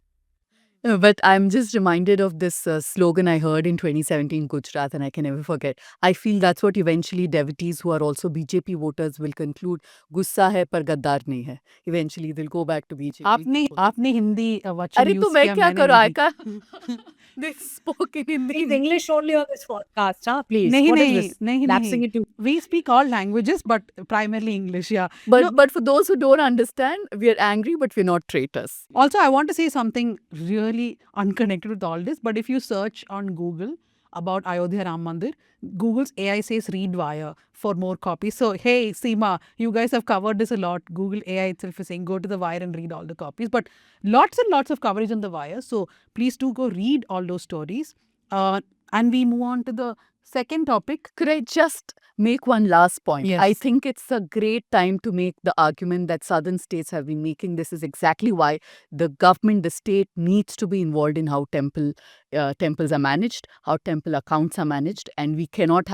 But I'm just reminded of this slogan I heard in 2017 Gujarat, and I can never forget. I feel that's what eventually devotees who are also BJP voters will conclude. Gussa hai par gaddar nahi hai. Eventually they'll go back to BJP. आपने हिंदी वचन अरे use तो मैं किया, क्या मैंने करूँ? I नहीं। can't. They spoke in Hindi. Please, English only on this podcast, huh? Please. नहीं What is नहीं this? नहीं Lapsing नहीं. into We speak all languages, but primarily English. Yeah. But for those who don't understand, we are angry, but we're not traitors. Also, I want to say something really unconnected with all this. But if you search on Google about Ayodhya Ram Mandir, Google's AI says read Wire for more copies. So, hey, Seema, you guys have covered this a lot. Google AI itself is saying go to the Wire and read all the copies. But lots and lots of coverage on the Wire. So, please do go read all those stories. And we move on to the second topic. Could I just make one last point? Yes. I think it's a great time to make the argument that southern states have been making. This is exactly why the government, the state needs to be involved in how temples are managed, how temple accounts are managed, and we cannot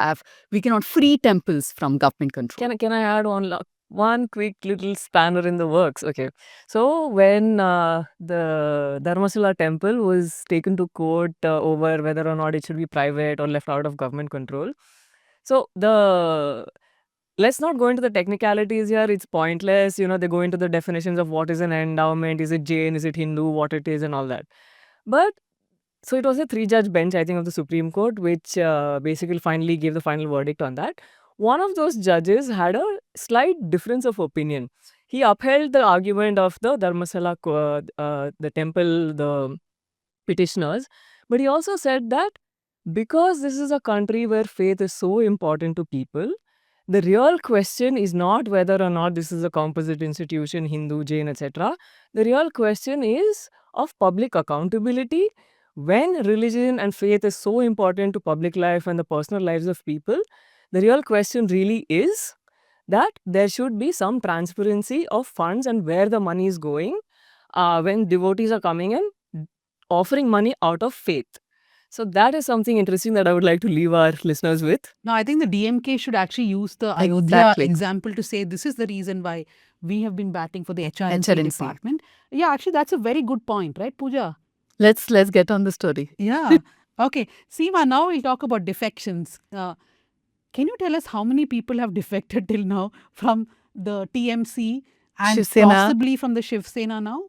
free temples from government control. Can I add one quick little spanner in the works? Okay. So when the Dharmasala temple was taken to court over whether or not it should be private or left out of government control. So let's not go into the technicalities here. It's pointless. They go into the definitions of what is an endowment. Is it Jain? Is it Hindu? What it is and all that. But so it was a 3-judge bench, I think, of the Supreme Court, which basically finally gave the final verdict on that. One of those judges had a slight difference of opinion. he upheld the argument of the Dharmasala, the temple, the petitioners. But he also said that because this is a country where faith is so important to people, the real question is not whether or not this is a composite institution, Hindu, Jain, etc. The real question is of public accountability. When religion and faith is so important to public life and the personal lives of people, the real question really is that there should be some transparency of funds and where the money is going when devotees are coming and offering money out of faith. So that is something interesting that I would like to leave our listeners with. Now, I think the DMK should actually use the Ayodhya Exactly. example to say this is the reason why we have been batting for the HRNC HRNC. department. Yeah, actually, that's a very good point, right, Pooja? Let's get on the story. Yeah. Okay. Seema, now we'll talk about defections. Can you tell us how many people have defected till now from the TMC and Shiv Sena. possibly from the Shiv Sena now?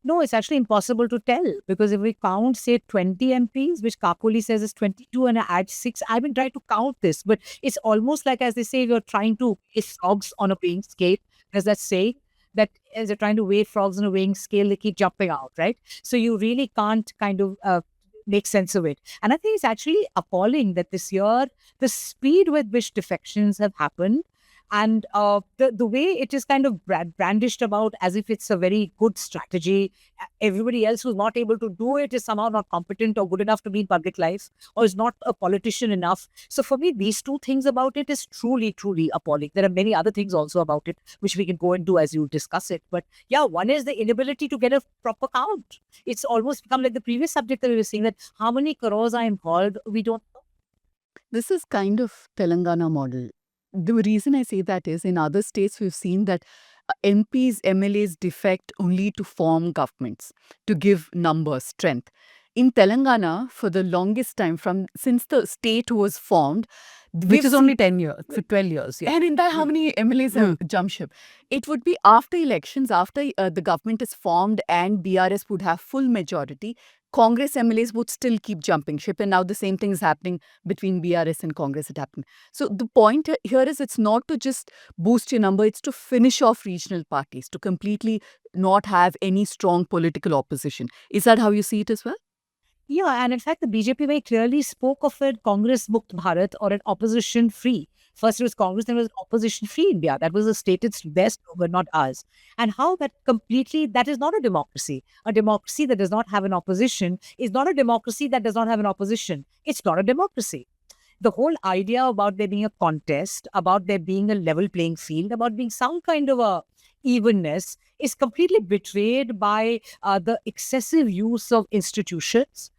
No, it's actually impossible to tell because if we count, say, 20 MPs, which Kakoli says is 22, and I add 6, I've been trying to count this, but it's almost like, as they say, you're trying to weigh frogs on a weighing scale. There's that saying that as you're trying to weigh frogs on a weighing scale, they keep jumping out, right? So you really can't kind of make sense of it. And I think it's actually appalling that this year, the speed with which defections have happened and the way it is kind of brandished about as if it's a very good strategy. Everybody else who's not able to do it is somehow not competent or good enough to be in public life or is not a politician enough. So for me, these two things about it is truly, truly appalling. There are many other things also about it, which we can go into as you discuss it. But yeah, one is the inability to get a proper count. It's almost become like the previous subject that we were saying, that how many crores are involved, we don't know. This is kind of Telangana model. The reason I say that is in other states we've seen that MPs, MLAs defect only to form governments, to give numbers, strength. In Telangana, for the longest time, since the state was formed, Which we've is seen- only 10 years, for 12 years. Yeah. And in that, how many MLAs have jumped ship? It would be after elections, after the government is formed and BRS would have full majority, Congress MLAs would still keep jumping ship. And now the same thing is happening between BRS and Congress. It happened. So the point here is it's not to just boost your number, it's to finish off regional parties, to completely not have any strong political opposition. Is that how you see it as well? Yeah, and in fact, the BJP very clearly spoke of it Congress Mukt Bharat, or an opposition free. First it was Congress, then it was opposition free India. That was the stated their slogan, not ours. And how that completely, that is not a democracy. A democracy that does not have an opposition is not a democracy that does not have an opposition. It's not a democracy. The whole idea about there being a contest, about there being a level playing field, about being some kind of a evenness is completely betrayed by the excessive use of institutions,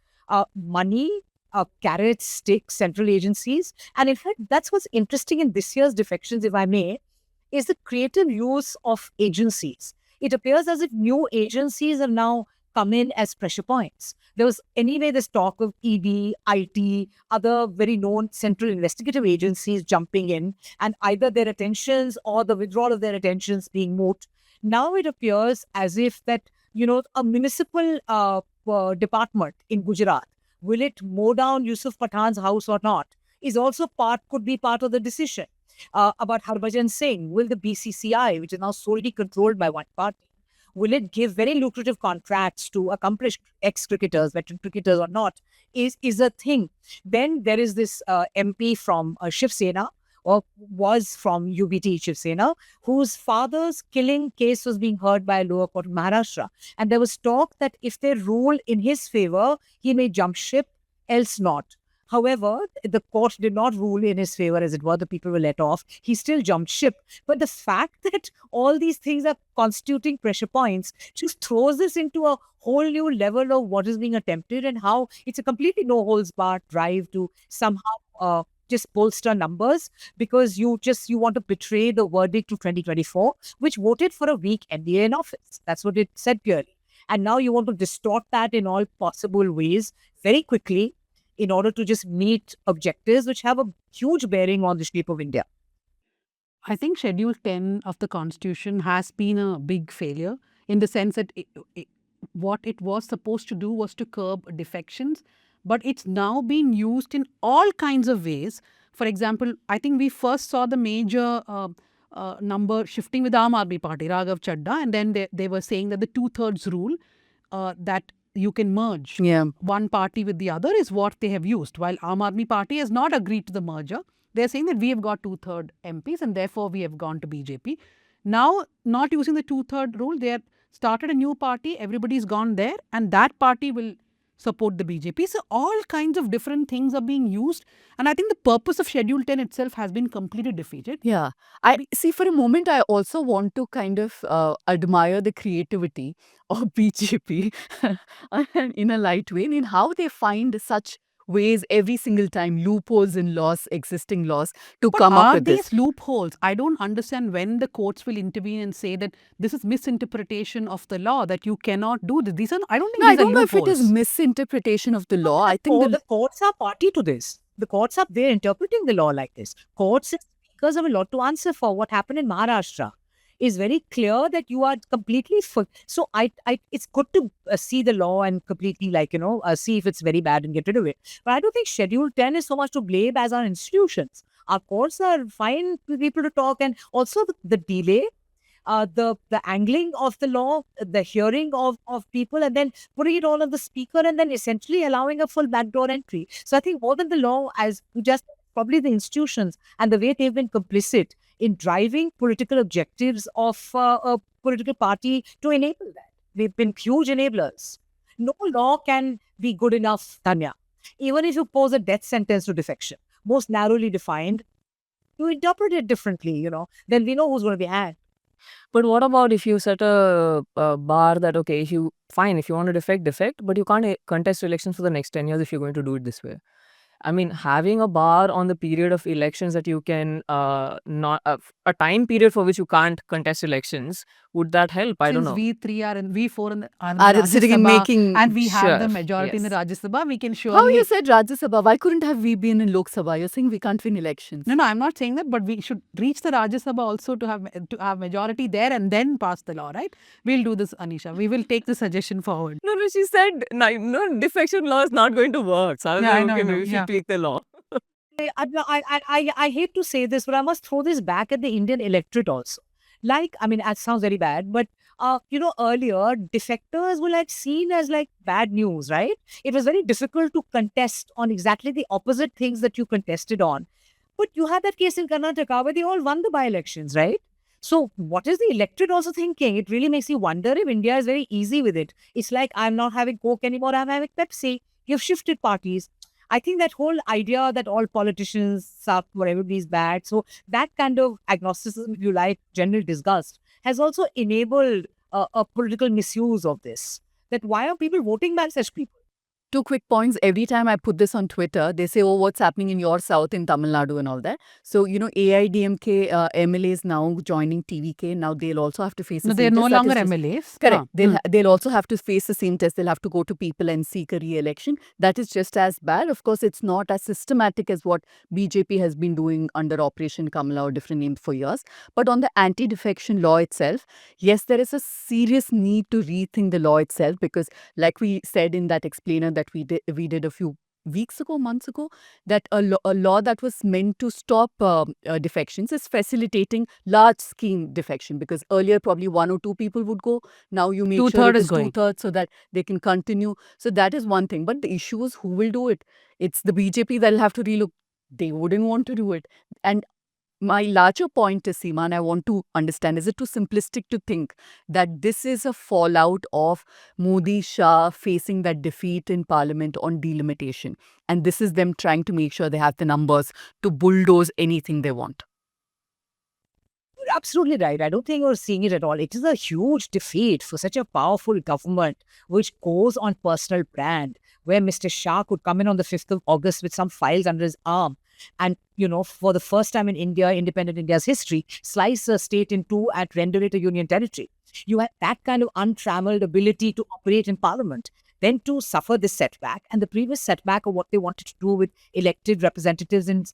money, carrots, sticks, central agencies. And in fact, that's what's interesting in this year's defections, if I may, is the creative use of agencies. It appears as if new agencies have now come in as pressure points. There was anyway this talk of ED, IT, other very known central investigative agencies jumping in, and either their attentions or the withdrawal of their attentions being moot. Now it appears as if that, a municipal department in Gujarat, will it mow down Yusuf Pathan's house or not, is also could be part of the decision. About Harbhajan Singh, will the BCCI, which is now solely controlled by one party, will it give very lucrative contracts to accomplished ex-cricketers, veteran cricketers or not, is a thing. Then there is this MP from Shiv Sena, or was from UBT Shiv Sena, whose father's killing case was being heard by a lower court of Maharashtra. And there was talk that if they rule in his favor, he may jump ship, else not. However, the court did not rule in his favor, as it were. The people were let off. He still jumped ship. But the fact that all these things are constituting pressure points just throws this into a whole new level of what is being attempted and how it's a completely no-holds-barred drive to somehow just bolster numbers, because you want to betray the verdict of 2024, which voted for a weak NDA in office. That's what it said clearly. And now you want to distort that in all possible ways very quickly in order to just meet objectives which have a huge bearing on the shape of India. I think Schedule 10 of the Constitution has been a big failure in the sense that what it was supposed to do was to curb defections, but it's now being used in all kinds of ways. For example, I think we first saw the major number shifting with Aam Aadmi Party, Raghav Chadda, and then they were saying that the 2/3 rule that you can merge Yeah. one party with the other is what they have used. While Aam Aadmi Party has not agreed to the merger, they're saying that we have got 2/3 MPs and therefore we have gone to BJP. Now, not using the 2/3 rule, they have started a new party, everybody's gone there, and that party will support the BJP. So, all kinds of different things are being used. And I think the purpose of Schedule 10 itself has been completely defeated. Yeah. I see, for a moment, I also want to kind of admire the creativity of BJP in a light way, in how they find such ways every single time, loopholes in laws, existing laws, to But come up are with these this. loopholes? I don't understand when the courts will intervene and say that this is misinterpretation of the law, that you cannot do this. These are, I don't think No, I these are don't know if it is loopholes. misinterpretation of the law. I think The courts are party to this. The courts are there interpreting the law like this. Courts and speakers have a lot to answer for. What happened in Maharashtra is very clear that you are completely so it's good to see the law and completely see if it's very bad and get rid of it. But I don't think Schedule 10 is so much to blame as our institutions. Our courts are fine for people to talk, and also the delay, the angling of the law, the hearing of people, and then putting it all on the speaker, and then essentially allowing a full backdoor entry. So I think more than the law, as just probably the institutions and the way they've been complicit in driving political objectives of a political party to enable that. They've been huge enablers. No law can be good enough, Tanya. Even if you pose a death sentence to defection, most narrowly defined, you interpret it differently, then we know who's going to be hanged. But what about if you set a bar that, okay, if you want to defect, but you can't contest elections for the next 10 years if you're going to do it this way. I mean, having a bar on the period of elections that you can not a time period for which you can't contest elections, would that help? I don't Since know. we three are in, we four are in the are Rajya sitting and Sabha, making. and we have the Sure, majority in the yes. Rajya Sabha, we can How surely. you said Rajya Sabha? Why couldn't have we been in Lok Sabha? You're saying we can't win elections. No, I'm not saying that, but we should reach the Rajya Sabha also to have majority there and then pass the law, right? We'll do this, Anisha. We will take the suggestion forward. No, she said no, defection law is not going to work. So I was Yeah, I like, know, okay, I know, maybe we should yeah. tweak the law. I hate to say this, but I must throw this back at the Indian electorate also. That sounds very bad, but earlier defectors were seen as bad news, right? It was very difficult to contest on exactly the opposite things that you contested on. But you had that case in Karnataka where they all won the by-elections, right? So what is the electorate also thinking? It really makes you wonder if India is very easy with it. It's like, I'm not having Coke anymore, I'm having Pepsi. You've shifted parties. I think that whole idea that all politicians suck, or everybody's bad. So that kind of agnosticism, if you like, general disgust, has also enabled a political misuse of this. That why are people voting back such people? 2 quick points. Every time I put this on Twitter, they say, oh, what's happening in your south, in Tamil Nadu and all that. So, AIDMK MLAs now joining TVK. Now they'll also have to face the No, same they're no test. That longer is just- MLAs. Correct. Ah, They'll also have to face the same test. They'll have to go to people and seek a re-election. That is just as bad. Of course, it's not as systematic as what BJP has been doing under Operation Kamala or different names for years. But on the anti-defection law itself, yes, there is a serious need to rethink the law itself, because like we said in that explainer that we did a few months ago, that a law that was meant to stop defections is facilitating large scheme defection, because earlier probably 1 or 2 people would go. Now you make sure Two-third it is is going. 2/3 so that they can continue. So that is one thing. But the issue is who will do it. It's the BJP that will have to relook. They wouldn't want to do it. And my larger point is, Seema, and I want to understand, is it too simplistic to think that this is a fallout of Modi Shah facing that defeat in parliament on delimitation? And this is them trying to make sure they have the numbers to bulldoze anything they want. You're absolutely right. I don't think you're seeing it at all. It is a huge defeat for such a powerful government which goes on personal brand, where Mr. Shah could come in on the 5th of August with some files under his arm and, for the first time in independent India's history, slice a state in two and render it a union territory. You have that kind of untrammeled ability to operate in parliament. Then to suffer this setback, and the previous setback of what they wanted to do with elected representatives in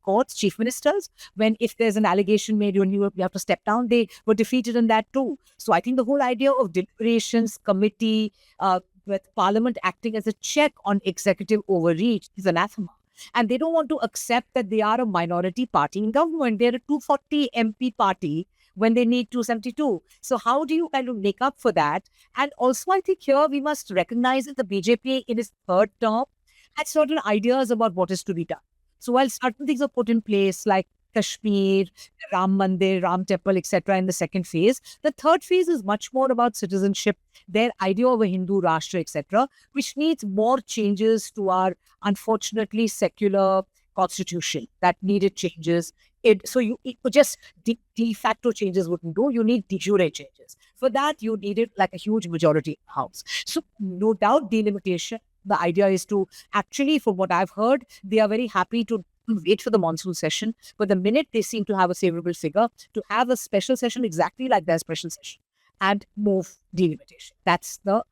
courts, chief ministers, when if there's an allegation made, you have to step down, they were defeated in that too. So I think the whole idea of deliberations, committee, with parliament acting as a check on executive overreach is anathema. And they don't want to accept that they are a minority party in government. They're a 240 MP party when they need 272. So how do you kind of make up for that? And also, I think here we must recognize that the BJP in its third term had certain ideas about what is to be done. So while certain things are put in place, like Kashmir, Ram Mandir, Ram Temple, etc., in the second phase, the third phase is much more about citizenship, their idea of a Hindu Rashtra, etc., which needs more changes to our unfortunately secular constitution that needed changes. It just de facto changes wouldn't do. You need de jure changes. For that, you needed like a huge majority in the House. So no doubt delimitation. The idea is to actually, from what I've heard, they are very happy to wait for the monsoon session. But the minute they seem to have a favorable figure, to have a special session exactly like their special session and move delimitation. That's the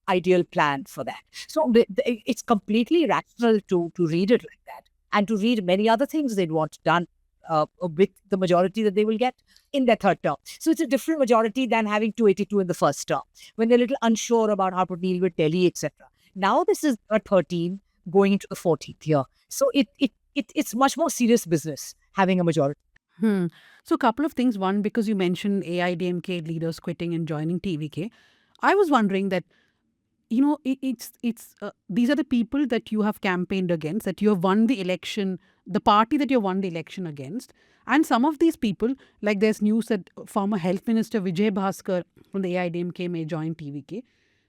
ideal plan for that. So it's completely rational to read it like that and to read many other things they'd want done with the majority that they will get in their third term. So it's a different majority than having 282 in the first term, when they're a little unsure about how to deal with Delhi, etc. Now this is a 13 going into the 14th year. So it's much more serious business having a majority. So a couple of things. One, because you mentioned AIDMK leaders quitting and joining TVK, I was wondering that, these are the people that you have campaigned against, that you have won the election, the party that you won the election against. And some of these people, like there's news that former Health Minister Vijay Bhaskar from the AIDMK may join TVK.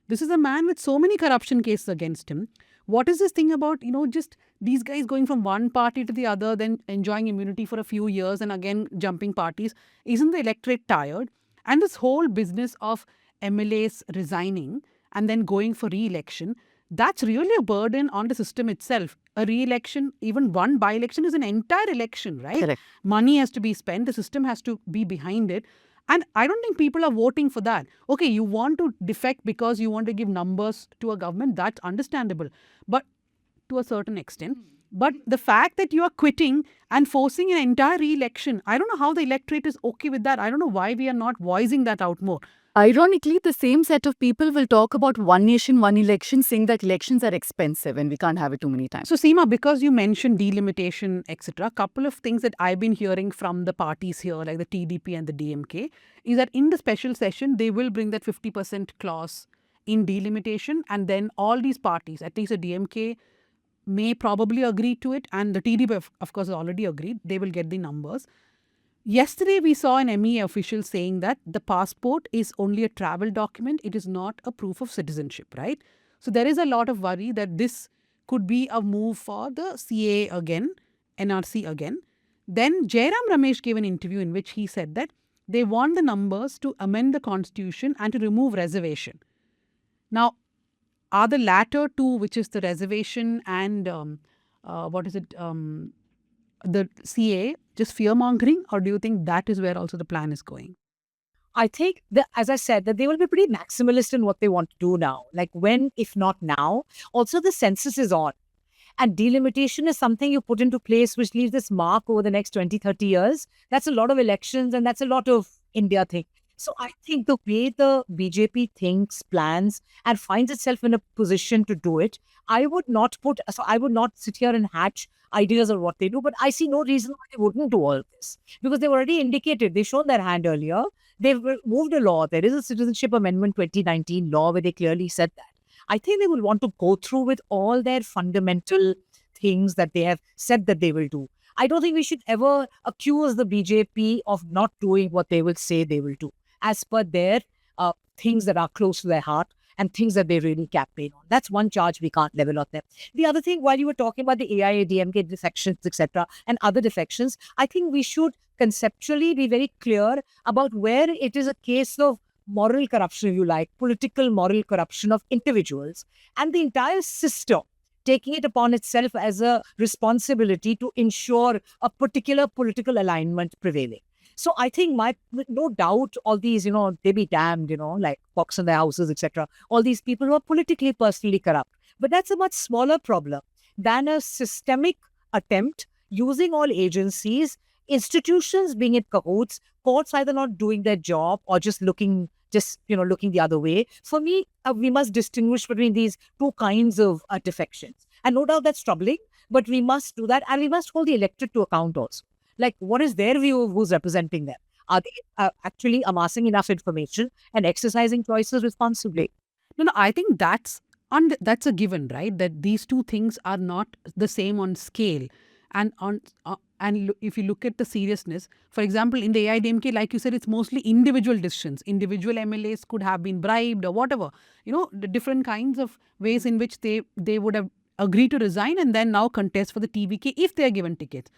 This is a man with so many corruption cases against him. What is this thing about, just these guys going from one party to the other, then enjoying immunity for a few years and again jumping parties? Isn't the electorate tired? And this whole business of MLAs resigning and then going for re-election, that's really a burden on the system itself. A re-election, even one by-election, is an entire election, right? Correct. Money has to be spent. The system has to be behind it. And I don't think people are voting for that. Okay, you want to defect because you want to give numbers to a government. That's understandable. But to a certain extent. But the fact that you are quitting and forcing an entire re-election, I don't know how the electorate is okay with that. I don't know why we are not voicing that out more. Ironically, the same set of people will talk about one nation, one election, saying that elections are expensive and we can't have it too many times. So Seema, because you mentioned delimitation, etc., a couple of things that I've been hearing from the parties here, like the TDP and the DMK, is that in the special session, they will bring that 50% clause in delimitation, and then all these parties, at least the DMK, may probably agree to it, and the TDP, of course, has already agreed. They will get the numbers. Yesterday, we saw an MEA official saying that the passport is only a travel document. It is not a proof of citizenship, right? So there is a lot of worry that this could be a move for the CA again, NRC again. Then Jairam Ramesh gave an interview in which he said that they want the numbers to amend the constitution and to remove reservation. Now, are the latter two, which is the reservation and the CA, just fear-mongering, or do you think that is where also the plan is going? I think that, as I said, that they will be pretty maximalist in what they want to do now. Like when, if not now, also the census is on. And delimitation is something you put into place which leaves this mark over the next 20, 30 years. That's a lot of elections and that's a lot of India thing. So I think the way the BJP thinks, plans, and finds itself in a position to do it, I would not sit here and hatch ideas of what they do, but I see no reason why they wouldn't do all this. Because they've already indicated, they've shown their hand earlier, they've moved a law. There is a Citizenship Amendment 2019 law where they clearly said that. I think they will want to go through with all their fundamental things that they have said that they will do. I don't think we should ever accuse the BJP of not doing what they will say they will do, as per their things that are close to their heart and things that they really campaign on. That's one charge we can't level on them. The other thing, while you were talking about the AIADMK defections, etc., and other defections, I think we should conceptually be very clear about where it is a case of moral corruption, if you like, political moral corruption of individuals, and the entire system taking it upon itself as a responsibility to ensure a particular political alignment prevailing. So I think no doubt all these, they be damned, like fox in their houses, etc. All these people who are politically, personally corrupt. But that's a much smaller problem than a systemic attempt using all agencies, institutions being in cahoots, courts either not doing their job or just looking the other way. For me, we must distinguish between these two kinds of defections. And no doubt that's troubling, but we must do that, and we must hold the electorate to account also. Like, what is their view of who's representing them? Are they actually amassing enough information and exercising choices responsibly? No, I think that's a given, right? That these two things are not the same on scale, and if you look at the seriousness, for example, in the AIDMK, like you said, it's mostly individual decisions. Individual MLAs could have been bribed or whatever. The different kinds of ways in which they would have agreed to resign and then now contest for the TVK if they are given tickets.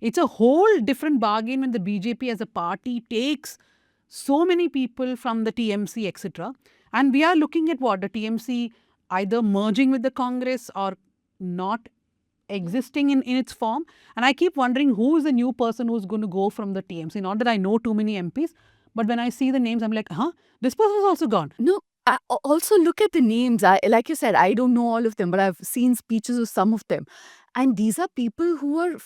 It's a whole different bargain when the BJP as a party takes so many people from the TMC, etc. And we are looking at what the TMC either merging with the Congress or not existing in its form. And I keep wondering who is the new person who's going to go from the TMC. Not that I know too many MPs, but when I see the names, I'm like, this person is also gone. No, also look at the names. Like you said, I don't know all of them, but I've seen speeches of some of them. And these are people who are,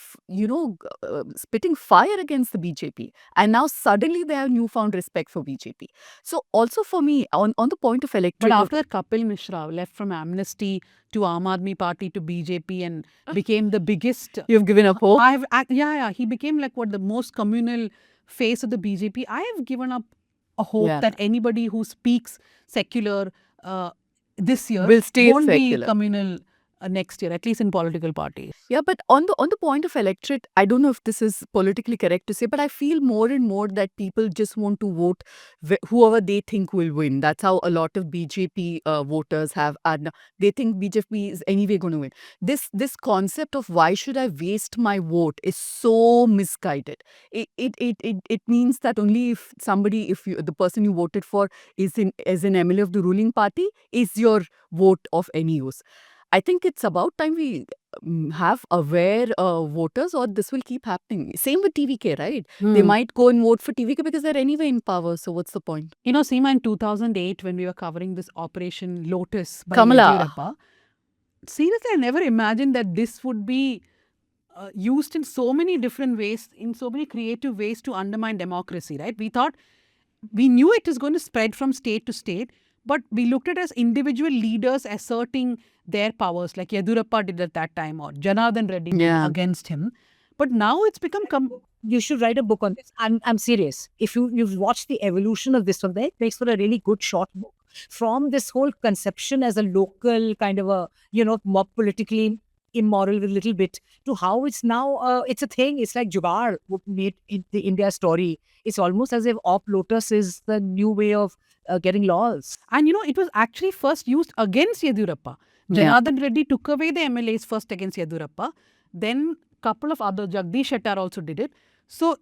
spitting fire against the BJP. And now suddenly they have newfound respect for BJP. So also for me, on the point of But electorate... after that, Kapil Mishra left from Amnesty to Aam Aadmi Party to BJP and became the biggest. You've given up hope? He became like the most communal face of the BJP. I have given up a hope Yeah. that anybody who speaks secular this year Will stay won't secular. be communal next year, at least in political parties. Yeah, but on the point of electorate, I don't know if this is politically correct to say, but I feel more and more that people just want to vote whoever they think will win. That's how a lot of BJP voters they think BJP is anyway going to win. This concept of why should I waste my vote is so misguided. It means that only if the person you voted for is an MLA of the ruling party, is your vote of any use. I think it's about time we have aware voters, or this will keep happening. Same with TVK, right? They might go and vote for TVK because they're anyway in power. So what's the point? Seema, in 2008, when we were covering this Operation Lotus by Kamala. Yediyurappa, seriously, I never imagined that this would be used in so many different ways, in so many creative ways to undermine democracy, right? We knew it is going to spread from state to state, but we looked at it as individual leaders asserting their powers, like Yediyurappa did at that time, or Janardhan Reddy did Yeah. against him. But now it's become... You should write a book on this. I'm serious. If you've watched the evolution of this from there, it makes for a really good short book. From this whole conception as a local kind of a, more politically immoral with a little bit, to how it's now, it's a thing. It's like Jugaad made in the India story. It's almost as if Op Lotus is the new way of getting laws. And it was actually first used against Yediyurappa. Yeah. Janardhan Reddy took away the MLAs first against Yediyurappa. Then couple of other, Jagdish Shettar also did it. So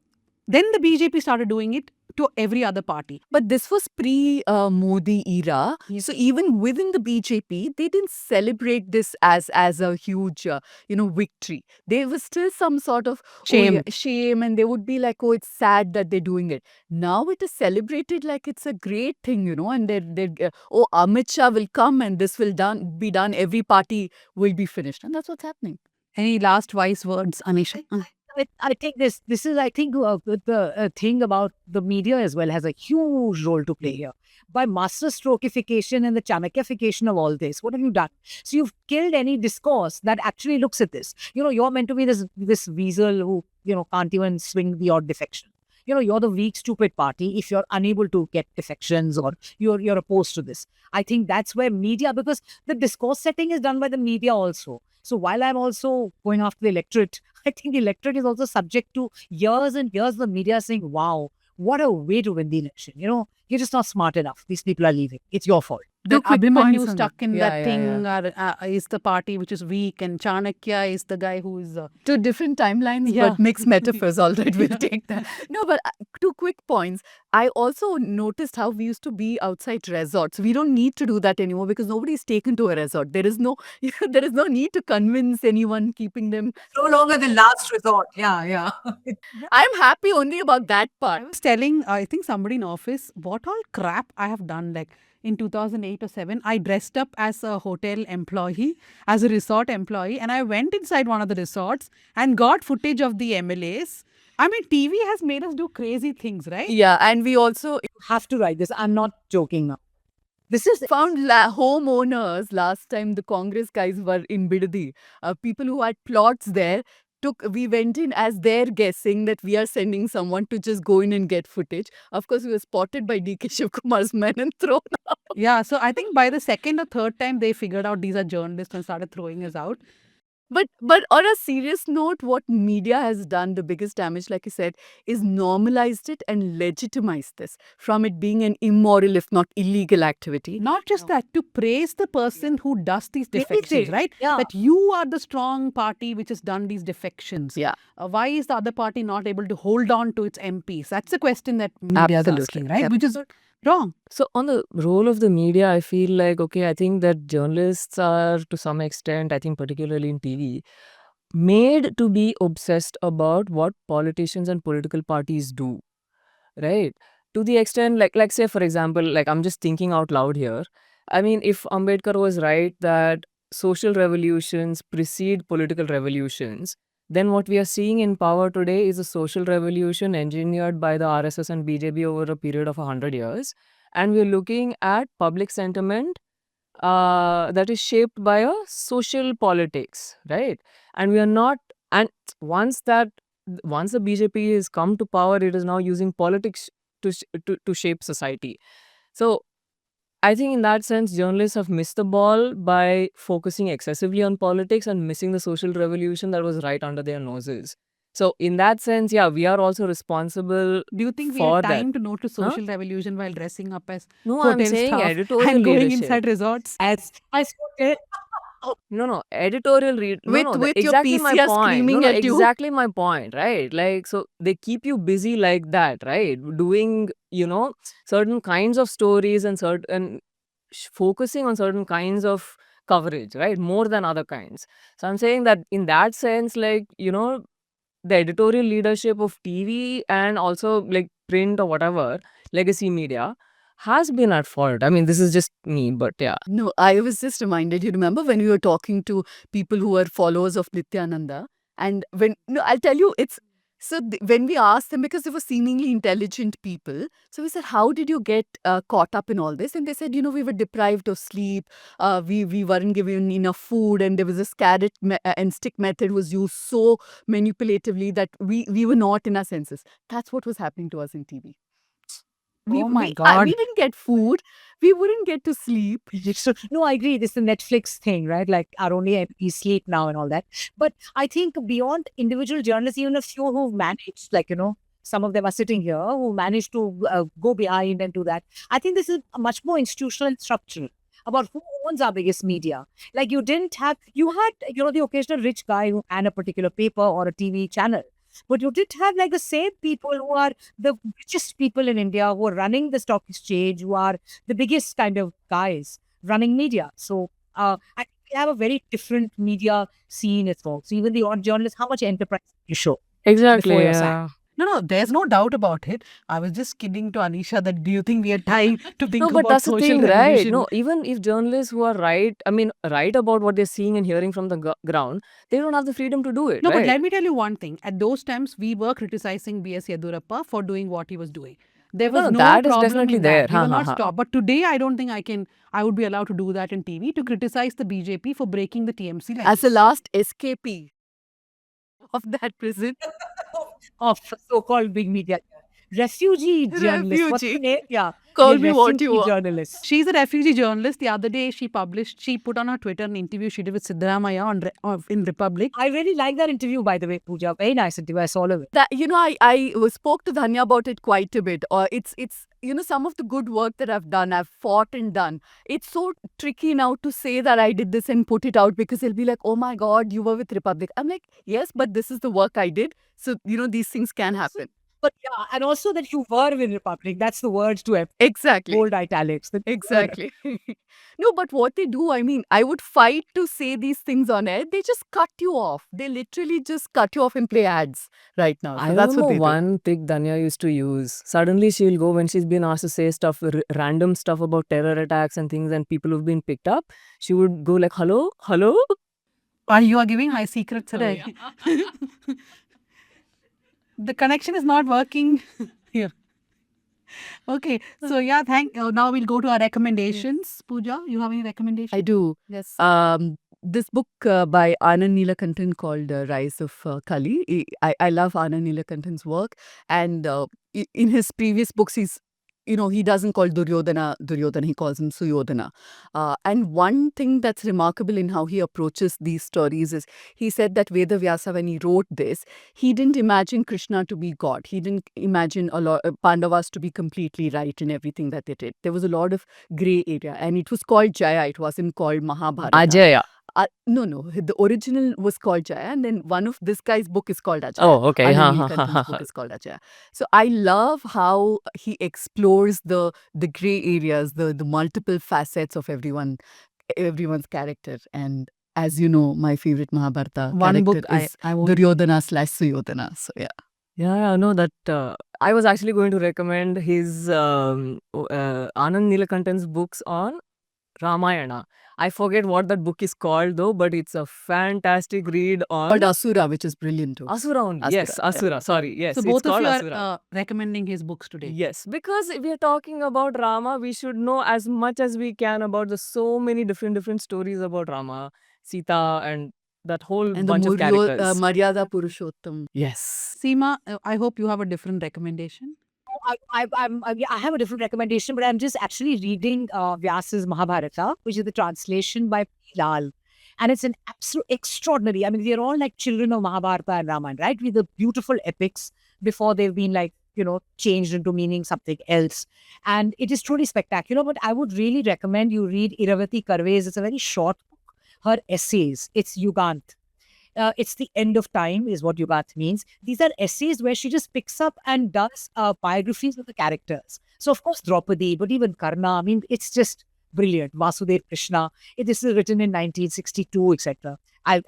then the BJP started doing it to every other party. But this was pre-Modi era. So even within the BJP, they didn't celebrate this as a huge, victory. There was still some sort of shame, and they would be like, oh, it's sad that they're doing it. Now it is celebrated like it's a great thing, and Amit Shah will come and this will be done. Every party will be finished. And that's what's happening. Any last wise words, Anisha? I think this is, I think, the thing about the media as well has a huge role to play here. By master strokification and the Chanakyafication of all this, what have you done? So you've killed any discourse that actually looks at this. You're meant to be this weasel who, can't even swing the odd defection. You're the weak, stupid party if you're unable to get defections or you're opposed to this. I think that's where media, because the discourse setting is done by the media also. So while I'm also going after the electorate, I think the electorate is also subject to years and years of the media saying, wow, what a way to win the election. You're just not smart enough. These people are leaving. It's your fault. That quick points Abhimanyu on stuck in that. that thing is the party which is weak, and Chanakya is the guy who is... Two different timelines, Yeah. but mixed metaphors. All right, we'll take that. No, but two quick points. I also noticed how we used to be outside resorts. We don't need to do that anymore because nobody's taken to a resort. There is no need to convince anyone, keeping them. No longer the last resort. Yeah. I'm happy only about that part. I was telling, I think somebody in office, what all crap I have done. Like in 2008 or 7, I dressed up as a hotel employee, as a resort employee, and I went inside one of the resorts and got footage of the MLAs. I mean, TV has made us do crazy things, right? Yeah, and we also You have to write this. I'm not joking now. This is Found homeowners last time the Congress guys were in Bidadi. People who had plots there we went in as they're guessing that we are sending someone to just go in and get footage. Of course, we were spotted by DK Shivkumar's men and thrown out. Yeah, so I think by the second or third time they figured out these are journalists and started throwing us out. But on a serious note, what media has done, the biggest damage, like you said, is normalized it and legitimized this from it being an immoral, if not illegal activity. Not just that, to praise the person who does these Praise defections, it, right? yeah. That you are the strong party which has done these defections. Yeah. Why is the other party not able to hold on to its MPs? That's a question that media is Absolutely. asking, right? Yep. Which is wrong. So on the role of the media, I feel like, okay, I think that journalists are to some extent, I think particularly in TV, made to be obsessed about what politicians and political parties do, right? To the extent, like say for example, like I'm just thinking out loud here. I mean, if Ambedkar was right that social revolutions precede political revolutions, then what we are seeing in power today is a social revolution engineered by the RSS and BJP over a period of 100 years. And we're looking at public sentiment that is shaped by a social politics, right? And we are not, and once that, once the BJP has come to power, it is now using politics to shape society. So I think in that sense, journalists have missed the ball by focusing excessively on politics and missing the social revolution that was right under their noses. So in that sense, yeah, we are also responsible. Do you think we for had that. time to notice social revolution while dressing up as No, I'm hotel saying staff editorial and going leadership. inside resorts? as I spoke No, editorial read. With- No, with your exactly my PCR point. screaming No, at you. exactly my point, right? Like, so they keep you busy like that, right? Doing, certain kinds of stories and focusing on certain kinds of coverage, right? More than other kinds. So I'm saying that in that sense, like, the editorial leadership of TV and also like print or whatever, legacy media, has been at fault. I mean, this is just me, but yeah. No, I was just reminded. You remember when we were talking to people who were followers of Nityananda? And I'll tell you, it's so when we asked them, because they were seemingly intelligent people, so we said, how did you get caught up in all this? And they said, we were deprived of sleep, we weren't given enough food, and there was this carrot and stick method was used so manipulatively that we were not in our senses. That's what was happening to us in TV. Oh my we God. didn't get food. We wouldn't get to sleep. No, I agree. This is the Netflix thing, right? Like our only MP sleep now and all that. But I think beyond individual journalists, even a few who've managed, like, some of them are sitting here who managed to go behind and do that. I think this is a much more institutional and structural about who owns our biggest media. Like you had, the occasional rich guy who ran a particular paper or a TV channel. But you did have like the same people who are the richest people in India who are running the stock exchange, who are the biggest kind of guys running media. So I think we have a very different media scene as well. So even the odd journalist, how much enterprise you show? Exactly. Before you're Yeah. No, there's no doubt about it. I was just kidding to Anisha that do you think we had time to think No, but about that's the social thing, right? revolution? No, even if journalists who are right about what they're seeing and hearing from the ground, they don't have the freedom to do it. No, right? but let me tell you one thing. At those times, we were criticizing B.S. Yedurappa for doing what he was doing. There was No, no that is problem definitely in there. that. We Ha, will ha, not ha. stop. But today, I don't think I would be allowed to do that in TV, to criticize the BJP for breaking the TMC lines. As a last escapee of that prison. Of so-called big media. Refugee journalist. What's the Refugee. name? Yeah. Call the me what you refugee want. journalist. She's a refugee journalist. The other day, she put on her Twitter an interview she did with Siddaramaiah in Republic. I really like that interview, by the way, Pooja. Very nice interview. I saw all of it. That I spoke to Dhanya about it quite a bit. It's some of the good work that I've done, I've fought and done. It's so tricky now to say that I did this and put it out, because it'll be like, oh my God, you were with Republic. I'm like, yes, but this is the work I did. So, these things can happen. But yeah, and also that you were with Republic. That's the words to have Exactly. bold italics. Exactly. No, but what they do, I would fight to say these things on air. They just cut you off. They literally just cut you off and play ads right now. So I that's don't what know they one trick Danya used to use. Suddenly she'll go when she's been asked to say stuff, random stuff about terror attacks and things and people who've been picked up. She would go like, hello? You are giving high secrets away. The connection is not working. Here. Okay, so yeah, now we'll go to our recommendations. Pooja, you have any recommendations? I do. Yes. This book by Anand Neelakantan called Rise of Kali. I love Anand Neelakantan's work. And in his previous books, he doesn't call Duryodhana, he calls him Suyodhana. And one thing that's remarkable in how he approaches these stories is he said that Veda Vyasa, when he wrote this, he didn't imagine Krishna to be God. He didn't imagine a lot Pandavas to be completely right in everything that they did. There was a lot of gray area, and it was called Jaya. It wasn't called Mahabharata. Ajaya. No. The original was called Jaya, and then one of this guy's book is called Ajaya. Oh, okay. Anand Ha, ha, ha, Neelakantan's ha, book ha. is called Ajaya. So I love how he explores the gray areas, the multiple facets of everyone's character. And as you know, my favorite Mahabharata One book character is I won't. Duryodhana / Suyodhana. So yeah. Yeah, no, that I was actually going to recommend his Anand Neelakantan's books on Ramayana. I forget what that book is called though, but it's a fantastic read on Called Asura, which is brilliant too. Asura only. Yes, Asura, Asura. Sorry. Yes, So it's both of called you Asura. are recommending his books today. Yes, because if we are talking about Rama, we should know as much as we can about the so many different stories about Rama, Sita, and that whole And the bunch of characters. Maryada Purushottam. Yes. Seema, I hope you have a different recommendation. I have a different recommendation, but I'm just actually reading Vyasa's Mahabharata, which is the translation by P. Lal. And it's an absolute extraordinary. I mean, they're all like children of Mahabharata and Ramayana, right? With the beautiful epics before they've been like, changed into meaning something else. And it is truly spectacular. But I would really recommend you read Iravati Karve's. It's a very short book. Her essays. It's Yugant. It's the end of time is what Yugat means. These are essays where she just picks up and does biographies of the characters. So of course Draupadi, but even Karna. I mean, it's just brilliant. Vasudev Krishna. This is written in 1962, etc. I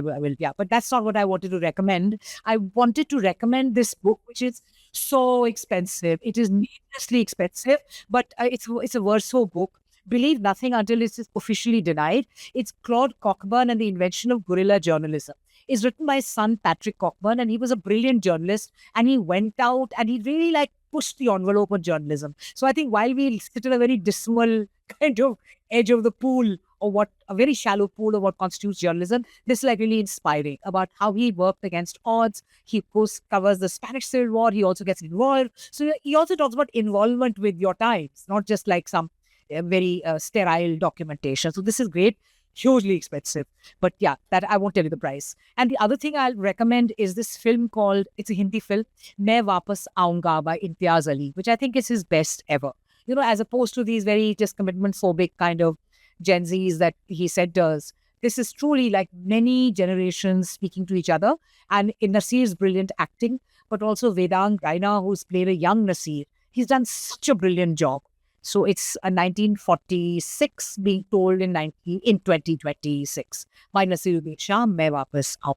will, yeah. But that's not what I wanted to recommend. I wanted to recommend this book, which is so expensive. It is needlessly expensive, but it's a Verso book. Believe nothing until it is officially denied. It's Claude Cockburn and the Invention of Guerrilla Journalism. It's written by his son Patrick Cockburn, and he was a brilliant journalist. And he went out and he really pushed the envelope of journalism. So I think while we sit in a very dismal kind of edge of the pool, or a very shallow pool of what constitutes journalism, this is really inspiring about how he worked against odds. He of course covers the Spanish Civil War. He also gets involved. So he also talks about involvement with your times, not just like some very sterile documentation. So this is great, hugely expensive. But yeah, that I won't tell you the price. And the other thing I'll recommend is this film called, it's a Hindi film, Main Wapas Aunga by Imtiaz Ali, which I think is his best ever. As opposed to these very just commitment phobic kind of Gen Zs that he centers. This is truly like many generations speaking to each other. And in Nasir's brilliant acting, but also Vedang Raina, who's played a young Nasir. He's done such a brilliant job. So it's a 1946 being told in 2026 by Nasiruddin Shah, Main Wapas Aunga.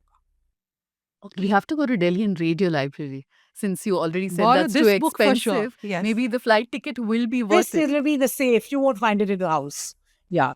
We have to go to Delhi and raid your library. Since you already said Borrow that's this too book for sure. expensive, Yes. maybe the flight ticket will be worth This it. will be the safe. You won't find it in the house. Yeah.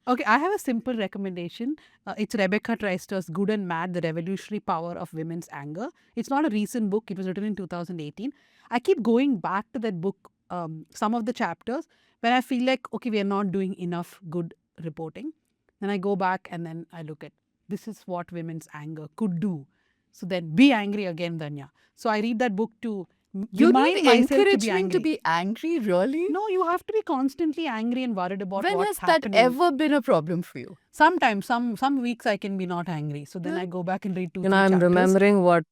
Okay, I have a simple recommendation. It's Rebecca Traister's Good and Mad, The Revolutionary Power of Women's Anger. It's not a recent book. It was written in 2018. I keep going back to that book, some of the chapters, when I feel like, okay, we are not doing enough good reporting. Then I go back and then I look at, this is what women's anger could do. So then be angry again, Danya. So I read that book to You remind need myself encouragement to be angry, really? No, you have to be constantly angry and worried about When what's has that happening. ever been a problem for you? Sometimes, some weeks I can be not angry. So then I go back and read two, You know, three I'm chapters. remembering what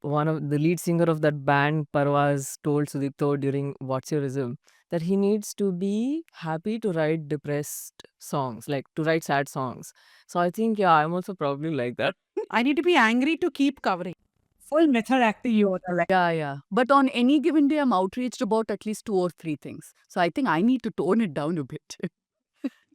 one of the lead singer of that band, Parvaz, told Sudipto during What's Yorism, that he needs to be happy to write depressed songs, like to write sad songs. So I think, yeah, I'm also probably like that. I need to be angry to keep covering. Full method acting, you are correct. Yeah. But on any given day, I'm outraged about at least 2 or 3 things. So I think I need to tone it down a bit.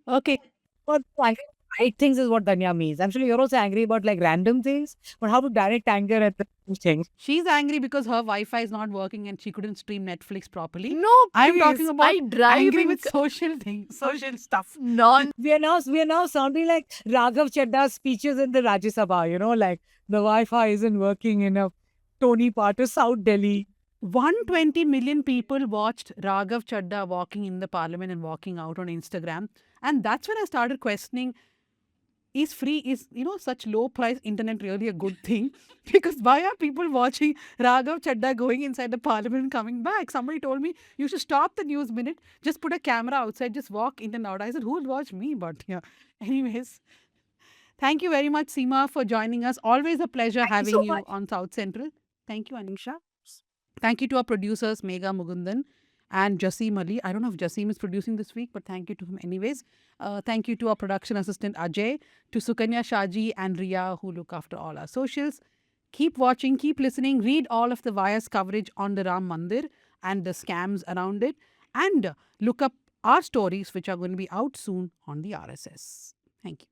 Okay. But I think right things is what Danya means. I'm sure you're also angry about like random things, but how to direct anger at the things. She's angry because her Wi-Fi is not working and she couldn't stream Netflix properly. No, I'm please. talking about I drive angry in with social things, social stuff. non We are now sounding like Raghav Chadda's speeches in the Rajya Sabha, like the Wi-Fi isn't working in a Tony part of South Delhi. 120 million people watched Raghav Chadda walking in the parliament and walking out on Instagram. And that's when I started questioning, is such low price internet really a good thing? Because why are people watching Raghav Chadda going inside the parliament and coming back? Somebody told me you should stop the news minute, just put a camera outside, just walk in and out. I said, who will watch me? But yeah, anyways, thank you very much, Seema, for joining us. Always a pleasure having so you much. on South Central. Thank you, Anisha. Thank you to our producers, Megha Mugundan and Jasim Ali. I don't know if Jasim is producing this week, but thank you to him anyways. Thank you to our production assistant, Ajay, to Sukanya Shaji and Ria, who look after all our socials. Keep watching, keep listening, read all of the Vias coverage on the Ram Mandir and the scams around it, and look up our stories, which are going to be out soon on the RSS. Thank you.